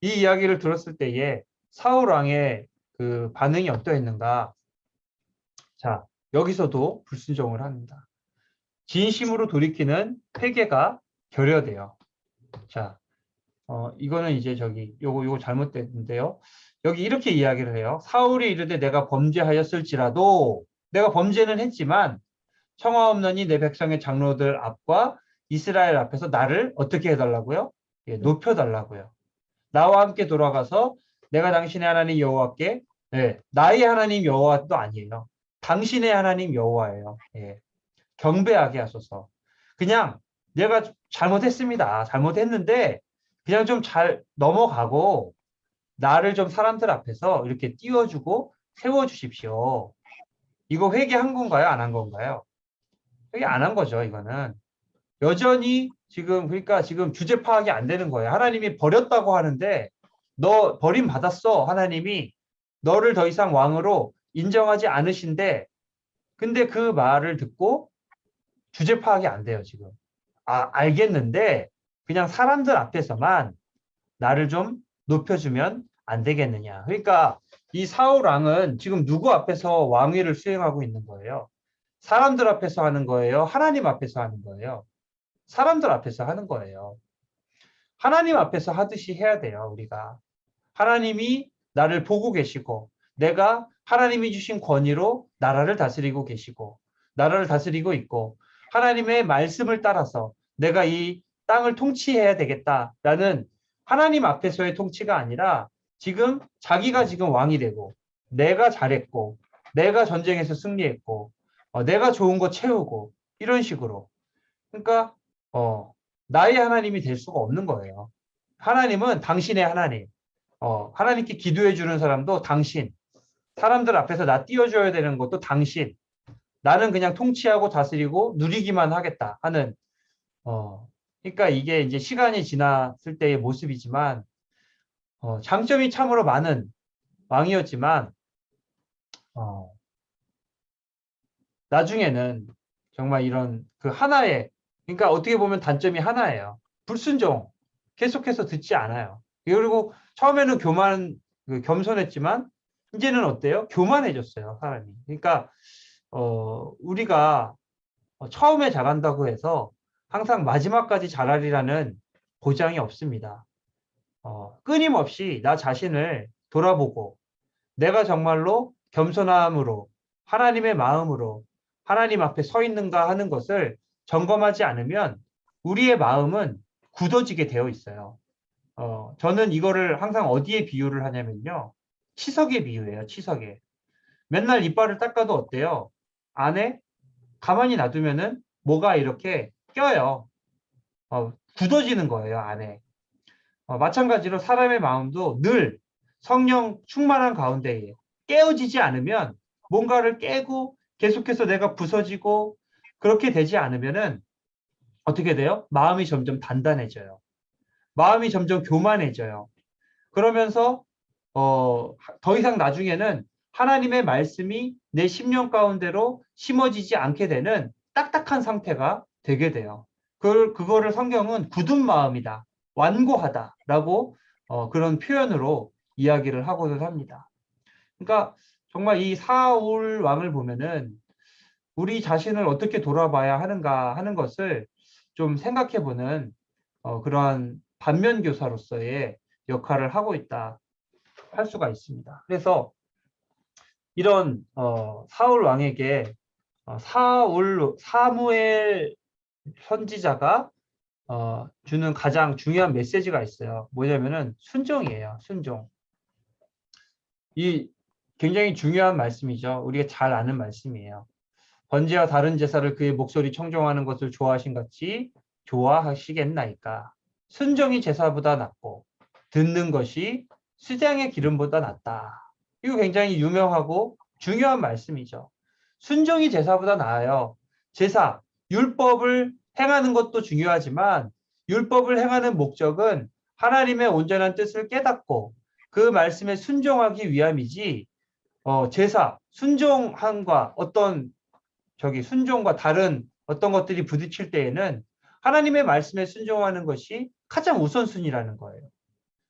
이 이야기를 들었을 때에 사울 왕의 그 반응이 어떠했는가? 자, 여기서도 불순종을 합니다. 진심으로 돌이키는 회개가 결여돼요. 자, 이거는 이제 요거 잘못됐는데요. 여기 이렇게 이야기를 해요. 사울이 이르되 내가 범죄하였을지라도 내가 범죄는 했지만 청하 없느니 내 백성의 장로들 앞과 이스라엘 앞에서 나를 어떻게 해달라고요? 예, 높여달라고요. 나와 함께 돌아가서 내가 당신의 하나님 여호와께 나의 하나님 여호와도 아니에요. 당신의 하나님 여호와예요. 예, 경배하게 하소서. 그냥 내가 잘못했습니다. 잘못했는데 그냥 좀 잘 넘어가고 나를 좀 사람들 앞에서 이렇게 띄워주고 세워주십시오. 이거 회개한 건가요? 안 한 건가요? 회개 안 한 거죠, 이거는. 여전히 그러니까 지금 주제 파악이 안 되는 거예요. 하나님이 버렸다고 하는데 너 버림받았어. 하나님이 너를 더 이상 왕으로 인정하지 않으신데 근데 그 말을 듣고 주제 파악이 안 돼요, 지금. 알겠는데 그냥 사람들 앞에서만 나를 좀 높여주면 안 되겠느냐. 그러니까 이 사울 왕은 지금 누구 앞에서 왕위를 수행하고 있는 거예요? 사람들 앞에서 하는 거예요? 하나님 앞에서 하는 거예요? 사람들 앞에서 하는 거예요. 하나님 앞에서 하듯이 해야 돼요, 우리가. 하나님이 나를 보고 계시고, 내가 하나님이 주신 권위로 나라를 다스리고 계시고, 나라를 다스리고 있고, 하나님의 말씀을 따라서 내가 이 땅을 통치해야 되겠다라는 하나님 앞에서의 통치가 아니라 자기가 지금 왕이 되고, 내가 잘했고, 내가 전쟁에서 승리했고, 내가 좋은 거 채우고, 이런 식으로. 그러니까, 나의 하나님이 될 수가 없는 거예요. 하나님은 당신의 하나님. 하나님께 기도해 주는 사람도 당신. 사람들 앞에서 나 띄워줘야 되는 것도 당신. 나는 그냥 통치하고 다스리고 누리기만 하겠다 하는, 그러니까 이게 이제 시간이 지났을 때의 모습이지만, 장점이 참으로 많은 왕이었지만, 나중에는 정말 이런 그러니까 어떻게 보면 단점이 하나예요. 불순종. 계속해서 듣지 않아요. 그리고 처음에는 겸손했지만, 이제는 어때요? 교만해졌어요, 사람이. 그러니까, 우리가 처음에 잘한다고 해서 항상 마지막까지 잘하리라는 보장이 없습니다. 끊임없이 나 자신을 돌아보고 내가 정말로 겸손함으로 하나님의 마음으로 하나님 앞에 서 있는가 하는 것을 점검하지 않으면 우리의 마음은 굳어지게 되어 있어요. 저는 이거를 항상 어디에 비유를 하냐면요. 치석에 비유해요, 치석에. 맨날 이빨을 닦아도 어때요? 안에 가만히 놔두면은 뭐가 이렇게 껴요. 굳어지는 거예요, 안에. 마찬가지로 사람의 마음도 늘 성령 충만한 가운데에 깨어지지 않으면 뭔가를 깨고 계속해서 내가 부서지고 그렇게 되지 않으면은 어떻게 돼요? 마음이 점점 단단해져요. 마음이 점점 교만해져요. 그러면서 더 이상 나중에는 하나님의 말씀이 내 심령 가운데로 심어지지 않게 되는 딱딱한 상태가 되게 돼요. 그거를 성경은 굳은 마음이다, 완고하다라고 그런 표현으로 이야기를 하고는 합니다. 그러니까 정말 이 사울 왕을 보면은 우리 자신을 어떻게 돌아봐야 하는가 하는 것을 좀 생각해 보는 그러한 반면 교사로서의 역할을 하고 있다 할 수가 있습니다. 그래서 이런 사울 왕에게 사무엘 선지자가 주는 가장 중요한 메시지가 있어요. 뭐냐면은 순종이에요. 순종. 이 굉장히 중요한 말씀이죠. 우리가 잘 아는 말씀이에요. 번제와 다른 제사를 그의 목소리 청종하는 것을 좋아하신 같이 좋아하시겠나이까. 순종이 제사보다 낫고 듣는 것이 수장의 기름보다 낫다. 이거 굉장히 유명하고 중요한 말씀이죠. 순종이 제사보다 나아요. 제사, 율법을 행하는 것도 중요하지만 율법을 행하는 목적은 하나님의 온전한 뜻을 깨닫고 그 말씀에 순종하기 위함이지 제사, 순종함과 순종과 다른 어떤 것들이 부딪힐 때에는 하나님의 말씀에 순종하는 것이 가장 우선순위라는 거예요.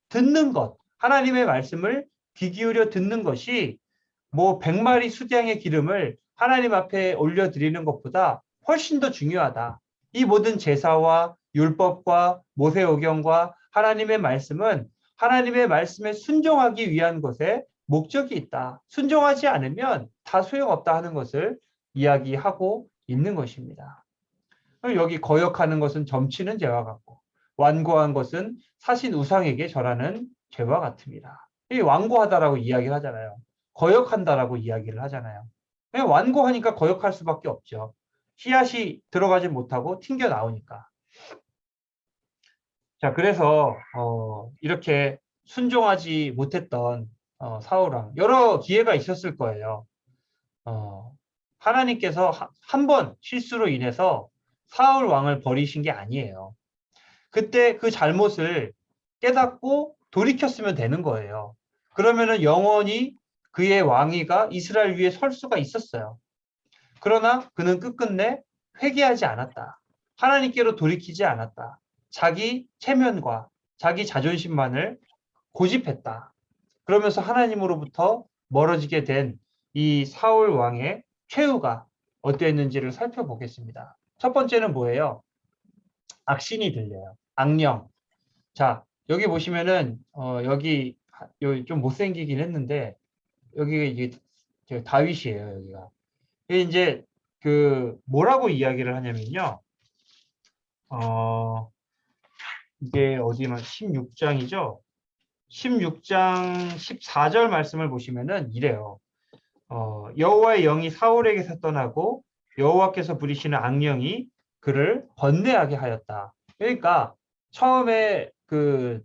듣는 것, 하나님의 말씀을 귀 기울여 듣는 것이 뭐 100마리 수량의 기름을 하나님 앞에 올려드리는 것보다 훨씬 더 중요하다. 이 모든 제사와 율법과 모세오경과 하나님의 말씀은 하나님의 말씀에 순종하기 위한 것에 목적이 있다. 순종하지 않으면 다 소용없다 하는 것을 이야기하고 있는 것입니다. 여기 거역하는 것은 점치는 죄와 같고 완고한 것은 사신 우상에게 절하는 죄와 같습니다. 이 완고하다라고 이야기를 하잖아요. 거역한다라고 이야기를 하잖아요. 그냥 완고하니까 거역할 수밖에 없죠. 씨앗이 들어가지 못하고 튕겨 나오니까. 자, 그래서 이렇게 순종하지 못했던 사울왕 여러 기회가 있었을 거예요. 하나님께서 한 번 실수로 인해서 사울 왕을 버리신 게 아니에요. 그때 그 잘못을 깨닫고 돌이켰으면 되는 거예요. 그러면은 영원히 그의 왕위가 이스라엘 위에 설 수가 있었어요. 그러나 그는 끝끝내 회개하지 않았다. 하나님께로 돌이키지 않았다. 자기 체면과 자기 자존심만을 고집했다. 그러면서 하나님으로부터 멀어지게 된 이 사울 왕의 최후가 어땠는지를 살펴보겠습니다. 첫 번째는 뭐예요? 악신이 들려요. 악령. 자, 여기 보시면은 여기 좀 못생기긴 했는데 여기가 이게 다윗이에요, 여기가. 이게 이제 그 뭐라고 이야기를 하냐면요. 이게 어디만 16장이죠? 16장 14절 말씀을 보시면은 이래요. 여호와의 영이 사울에게서 떠나고 여호와께서 부리시는 악령이 그를 번뇌하게 하였다. 그러니까 처음에 그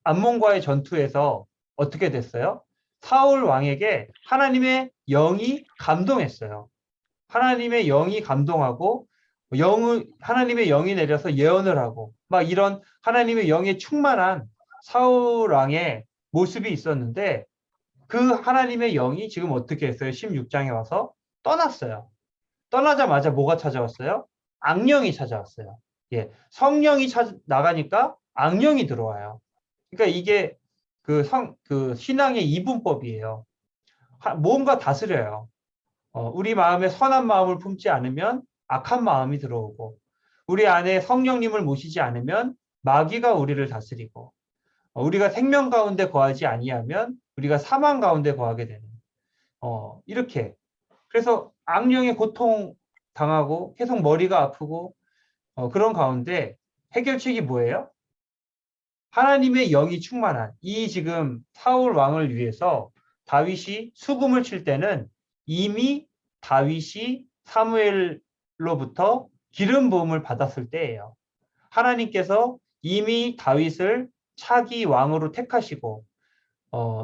암몬과의 전투에서 어떻게 됐어요? 사울 왕에게 하나님의 영이 감동했어요. 하나님의 영이 감동하고 하나님의 영이 내려서 예언을 하고 막 이런 하나님의 영에 충만한 사울 왕의 모습이 있었는데 그 하나님의 영이 지금 어떻게 했어요? 16장에 와서 떠났어요. 떠나자마자 뭐가 찾아왔어요? 악령이 찾아왔어요. 예, 성령이 나가니까 악령이 들어와요. 그러니까 이게 그 신앙의 이분법이에요. 뭔가 다스려요. 우리 마음에 선한 마음을 품지 않으면 악한 마음이 들어오고, 우리 안에 성령님을 모시지 않으면 마귀가 우리를 다스리고, 우리가 생명 가운데 거하지 아니하면 우리가 사망 가운데 거하게 되는. 이렇게. 그래서 악령의 고통 당하고 계속 머리가 아프고 그런 가운데 해결책이 뭐예요? 하나님의 영이 충만한 이 지금 사울 왕을 위해서 다윗이 수금을 칠 때는 이미 다윗이 사무엘로부터 기름 부음을 받았을 때예요. 하나님께서 이미 다윗을 차기 왕으로 택하시고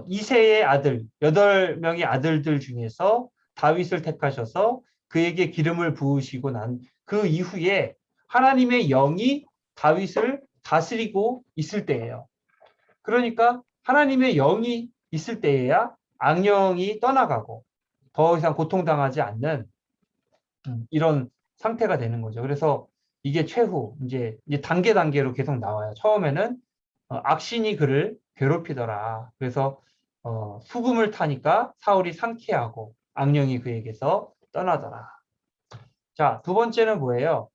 이세의 아들 8명의 아들들 중에서 다윗을 택하셔서 그에게 기름을 부으시고 난 그 이후에 하나님의 영이 다윗을 다스리고 있을 때예요. 그러니까 하나님의 영이 있을 때에야 악령이 떠나가고 더 이상 고통당하지 않는 이런 상태가 되는 거죠. 그래서 이게 최후 이제 단계로 계속 나와요. 처음에는 악신이 그를 괴롭히더라. 그래서 수금을 타니까 사울이 상쾌하고 악령이 그에게서 떠나더라. 자, 두 번째는 뭐예요?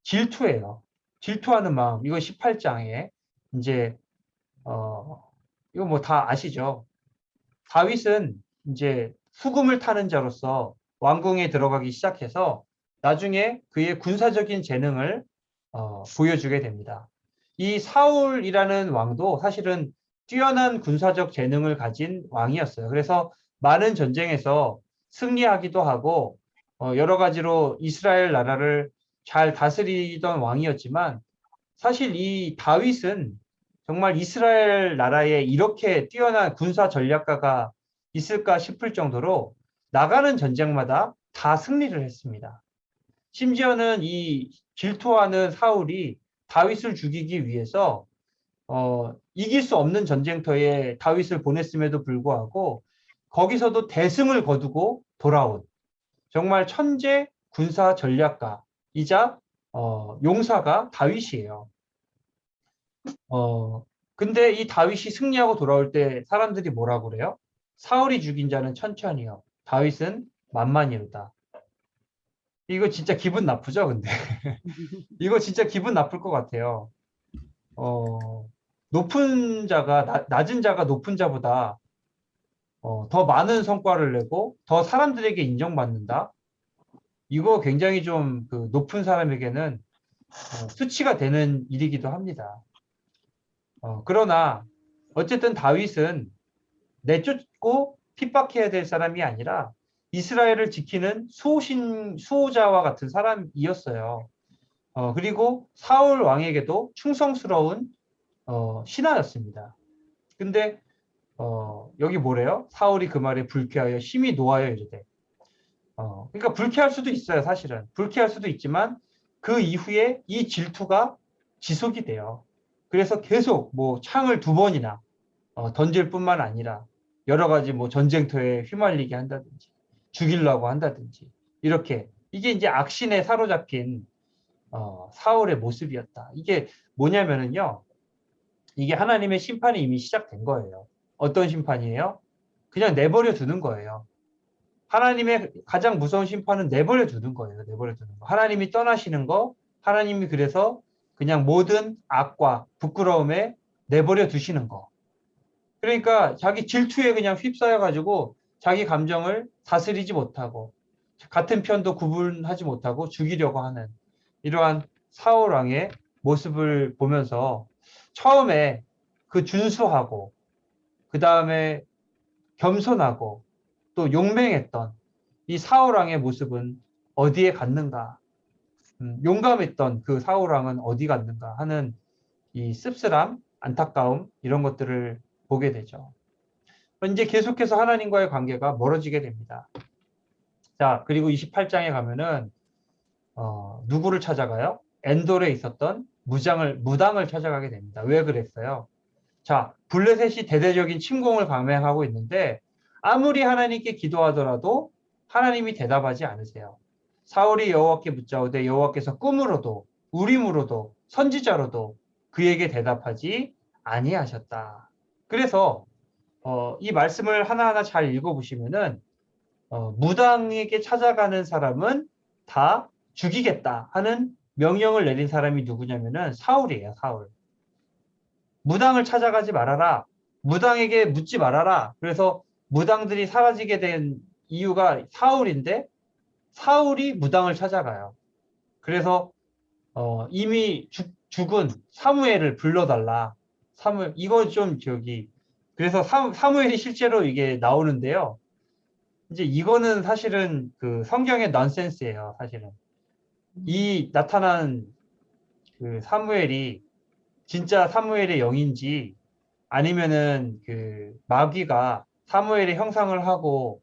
질투예요. 질투하는 마음. 이거 18장에 이제 이거 뭐 다 아시죠? 다윗은 이제 수금을 타는 자로서 왕궁에 들어가기 시작해서 나중에 그의 군사적인 재능을 보여주게 됩니다. 이 사울이라는 왕도 사실은 뛰어난 군사적 재능을 가진 왕이었어요. 그래서 많은 전쟁에서 승리하기도 하고 여러 가지로 이스라엘 나라를 잘 다스리던 왕이었지만 사실 이 다윗은 정말 이스라엘 나라에 이렇게 뛰어난 군사 전략가가 있을까 싶을 정도로 나가는 전쟁마다 다 승리를 했습니다. 심지어는 이 질투하는 사울이 다윗을 죽이기 위해서 이길 수 없는 전쟁터에 다윗을 보냈음에도 불구하고 거기서도 대승을 거두고 돌아온 정말 천재 군사 전략가이자 용사가 다윗이에요. 근데 이 다윗이 승리하고 돌아올 때 사람들이 뭐라고 그래요? 사울이 죽인 자는 천천히요. 다윗은 만만이로다. 이거 진짜 기분 나쁘죠, 근데? 이거 진짜 기분 나쁠 것 같아요. 높은 자가, 낮은 자가 높은 자보다 더 많은 성과를 내고 더 사람들에게 인정받는다? 이거 굉장히 좀 그 높은 사람에게는 수치가 되는 일이기도 합니다. 그러나 어쨌든 다윗은 내쫓고 핍박해야 될 사람이 아니라 이스라엘을 지키는 수호자와 같은 사람이었어요. 그리고 사울 왕에게도 충성스러운 신하였습니다. 근데 여기 뭐래요? 사울이 그 말에 불쾌하여 심히 노하여 이르되. 그러니까 불쾌할 수도 있어요, 사실은. 불쾌할 수도 있지만 그 이후에 이 질투가 지속이 돼요. 그래서 계속 뭐 창을 2번이나 던질 뿐만 아니라 여러 가지 뭐 전쟁터에 휘말리게 한다든지 죽이려고 한다든지 이렇게 이게 이제 악신에 사로잡힌 사울의 모습이었다. 이게 뭐냐면은요. 이게 하나님의 심판이 이미 시작된 거예요. 어떤 심판이에요? 그냥 내버려 두는 거예요. 하나님의 가장 무서운 심판은 내버려 두는 거예요. 내버려 두는 거. 하나님이 떠나시는 거, 하나님이 그래서 그냥 모든 악과 부끄러움에 내버려 두시는 거. 그러니까 자기 질투에 그냥 휩싸여 가지고 자기 감정을 다스리지 못하고 같은 편도 구분하지 못하고 죽이려고 하는 이러한 사울 왕의 모습을 보면서 처음에 그 준수하고 그 다음에 겸손하고 또 용맹했던 이 사울 왕의 모습은 어디에 갔는가? 용감했던 그 사울 왕은 어디 갔는가 하는 이 씁쓸함, 안타까움 이런 것들을 보게 되죠. 이제 계속해서 하나님과의 관계가 멀어지게 됩니다. 자, 그리고 28장에 가면은 누구를 찾아가요? 엔돌에 있었던 무당을 찾아가게 됩니다. 왜 그랬어요? 자, 블레셋이 대대적인 침공을 감행하고 있는데 아무리 하나님께 기도하더라도 하나님이 대답하지 않으세요. 사울이 여호와께 묻자오되 여호와께서 꿈으로도 우림으로도 선지자로도 그에게 대답하지 아니하셨다. 그래서 이 말씀을 하나하나 잘 읽어보시면은 무당에게 찾아가는 사람은 다 죽이겠다 하는 명령을 내린 사람이 누구냐면은 사울이에요. 사울. 무당을 찾아가지 말아라. 무당에게 묻지 말아라. 그래서 무당들이 사라지게 된 이유가 사울인데 사울이 무당을 찾아가요. 그래서 이미 죽은 사무엘을 불러달라. 이거 좀 그래서 사무엘이 실제로 이게 나오는데요. 이제 이거는 사실은 그 성경의 넌센스예요. 사실은 이 나타난 그 사무엘이 진짜 사무엘의 영인지 아니면은 그 마귀가 사무엘의 형상을 하고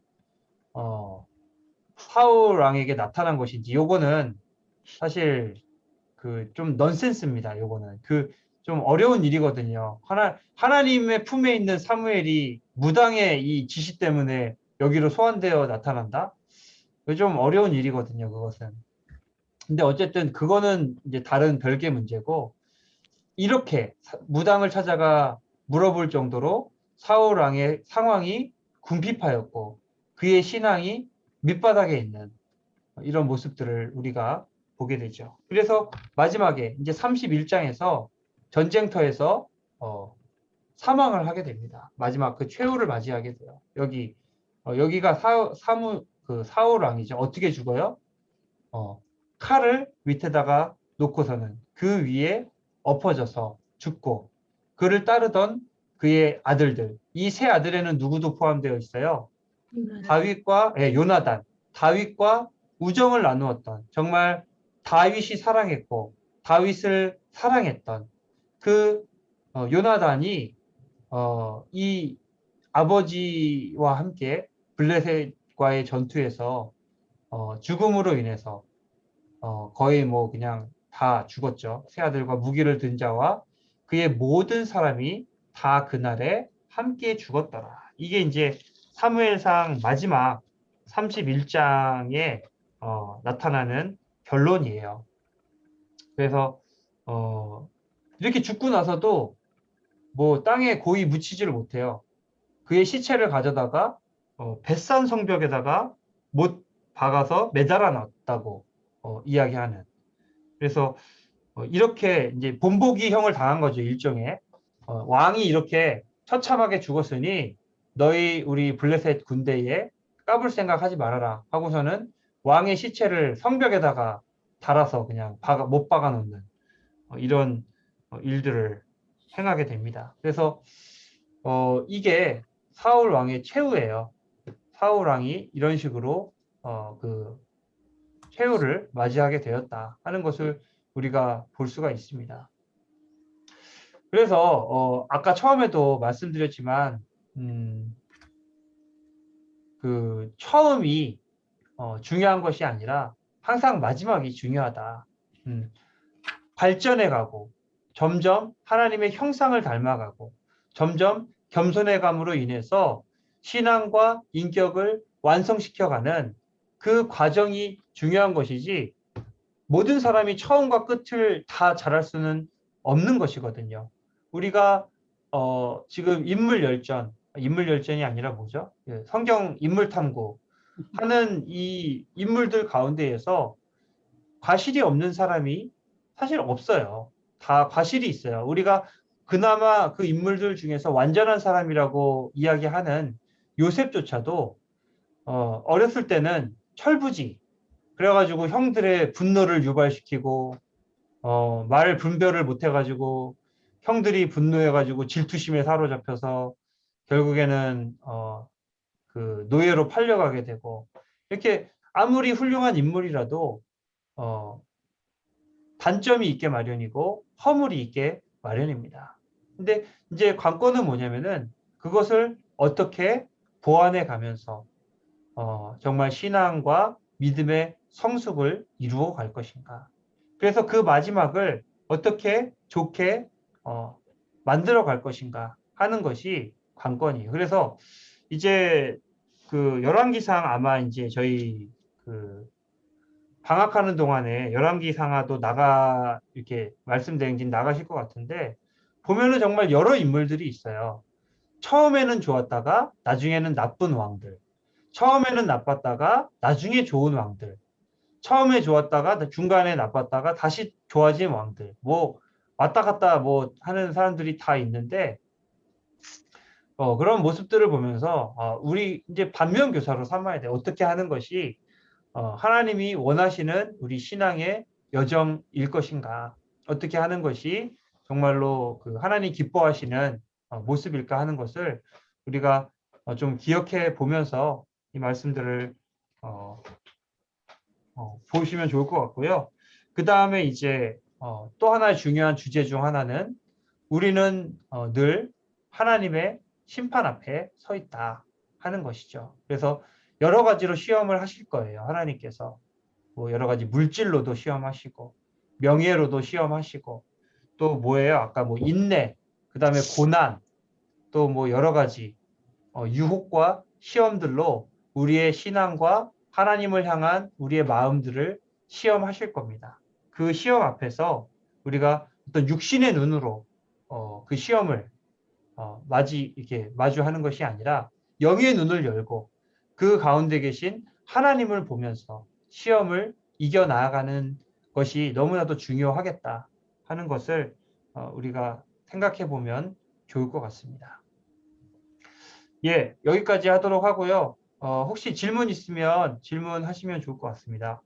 사울 왕에게 나타난 것인지 요거는 사실 그 좀 넌센스입니다. 요거는 그 좀 어려운 일이거든요. 하나님의 품에 있는 사무엘이 무당의 이 지시 때문에 여기로 소환되어 나타난다? 좀 어려운 일이거든요. 그것은. 근데 어쨌든 그거는 이제 다른 별개 문제고 이렇게 무당을 찾아가 물어볼 정도로 사울 왕의 상황이 궁핍하였고 그의 신앙이 밑바닥에 있는 이런 모습들을 우리가 보게 되죠. 그래서 마지막에 이제 31장에서 전쟁터에서 사망을 하게 됩니다. 마지막 그 최후를 맞이하게 돼요. 여기가 사울 왕이죠. 어떻게 죽어요? 칼을 밑에다가 놓고서는 그 위에 엎어져서 죽고 그를 따르던 그의 아들들, 이 세 아들에는 누구도 포함되어 있어요? 요나단, 다윗과 우정을 나누었던, 정말 다윗이 사랑했고 다윗을 사랑했던 그 요나단이 이 아버지와 함께 블레셋과의 전투에서 죽음으로 인해서 거의 뭐 그냥 다 죽었죠. 세 아들과 무기를 든 자와 그의 모든 사람이 다 그날에 함께 죽었더라. 이게 이제 사무엘상 마지막 31장에 나타나는 결론이에요. 그래서 이렇게 죽고 나서도 뭐 땅에 고이 묻히지를 못해요. 그의 시체를 가져다가 벳산 성벽에다가 못 박아서 매달아 놨다고 이야기하는. 그래서 이렇게 이제 본보기형을 당한 거죠, 일종의. 왕이 이렇게 처참하게 죽었으니 너희 우리 블레셋 군대에 까불 생각하지 말아라 하고서는 왕의 시체를 성벽에다가 달아서 그냥 못 박아 놓는 이런 일들을 행하게 됩니다. 그래서 이게 사울 왕의 최후예요. 사울 왕이 이런 식으로 그 최후를 맞이하게 되었다 하는 것을 우리가 볼 수가 있습니다. 그래서 아까 처음에도 말씀드렸지만 그 처음이 중요한 것이 아니라 항상 마지막이 중요하다. 발전해 가고 점점 하나님의 형상을 닮아가고 점점 겸손해감으로 인해서 신앙과 인격을 완성시켜가는 그 과정이 중요한 것이지 모든 사람이 처음과 끝을 다 잘할 수는 없는 것이거든요. 우리가 지금 인물 열전이 아니라 뭐죠? 성경 인물 탐구 하는 이 인물들 가운데에서 과실이 없는 사람이 사실 없어요. 다 과실이 있어요. 우리가 그나마 그 인물들 중에서 완전한 사람이라고 이야기하는 요셉조차도 어렸을 때는 철부지, 그래가지고 형들의 분노를 유발시키고 말 분별을 못해가지고 형들이 분노해가지고 질투심에 사로잡혀서 결국에는 그 노예로 팔려가게 되고 이렇게 아무리 훌륭한 인물이라도 단점이 있게 마련이고 허물이 있게 마련입니다. 근데 이제 관건은 뭐냐면은 그것을 어떻게 보완해 가면서 정말 신앙과 믿음의 성숙을 이루어 갈 것인가. 그래서 그 마지막을 어떻게 좋게 만들어 갈 것인가 하는 것이 관건이에요. 그래서 이제 그 열왕기상 아마 이제 저희 그 방학하는 동안에 열왕기 상하도 이렇게 말씀 대행진 나가실 것 같은데 보면은 정말 여러 인물들이 있어요. 처음에는 좋았다가 나중에는 나쁜 왕들. 처음에는 나빴다가 나중에 좋은 왕들. 처음에 좋았다가 중간에 나빴다가 다시 좋아진 왕들. 뭐 왔다 갔다 뭐 하는 사람들이 다 있는데 그런 모습들을 보면서 우리 이제 반면교사로 삼아야 돼. 어떻게 하는 것이 하나님이 원하시는 우리 신앙의 여정일 것인가? 어떻게 하는 것이 정말로 그 하나님 기뻐하시는 모습일까 하는 것을 우리가 좀 기억해 보면서 이 말씀들을 보시면 좋을 것 같고요. 그 다음에 이제 또 하나의 중요한 주제 중 하나는 우리는 늘 하나님의 심판 앞에 서 있다 하는 것이죠. 그래서 여러 가지로 시험을 하실 거예요. 하나님께서 뭐 여러 가지 물질로도 시험하시고 명예로도 시험하시고 또 뭐예요? 아까 뭐 인내, 그 다음에 고난, 또 뭐 여러 가지 유혹과 시험들로 우리의 신앙과 하나님을 향한 우리의 마음들을 시험하실 겁니다. 그 시험 앞에서 우리가 어떤 육신의 눈으로 그 시험을 이렇게 마주하는 것이 아니라 영의 눈을 열고 그 가운데 계신 하나님을 보면서 시험을 이겨 나아가는 것이 너무나도 중요하겠다 하는 것을 우리가 생각해 보면 좋을 것 같습니다. 예, 여기까지 하도록 하고요. 혹시 질문 있으면 질문하시면 좋을 것 같습니다.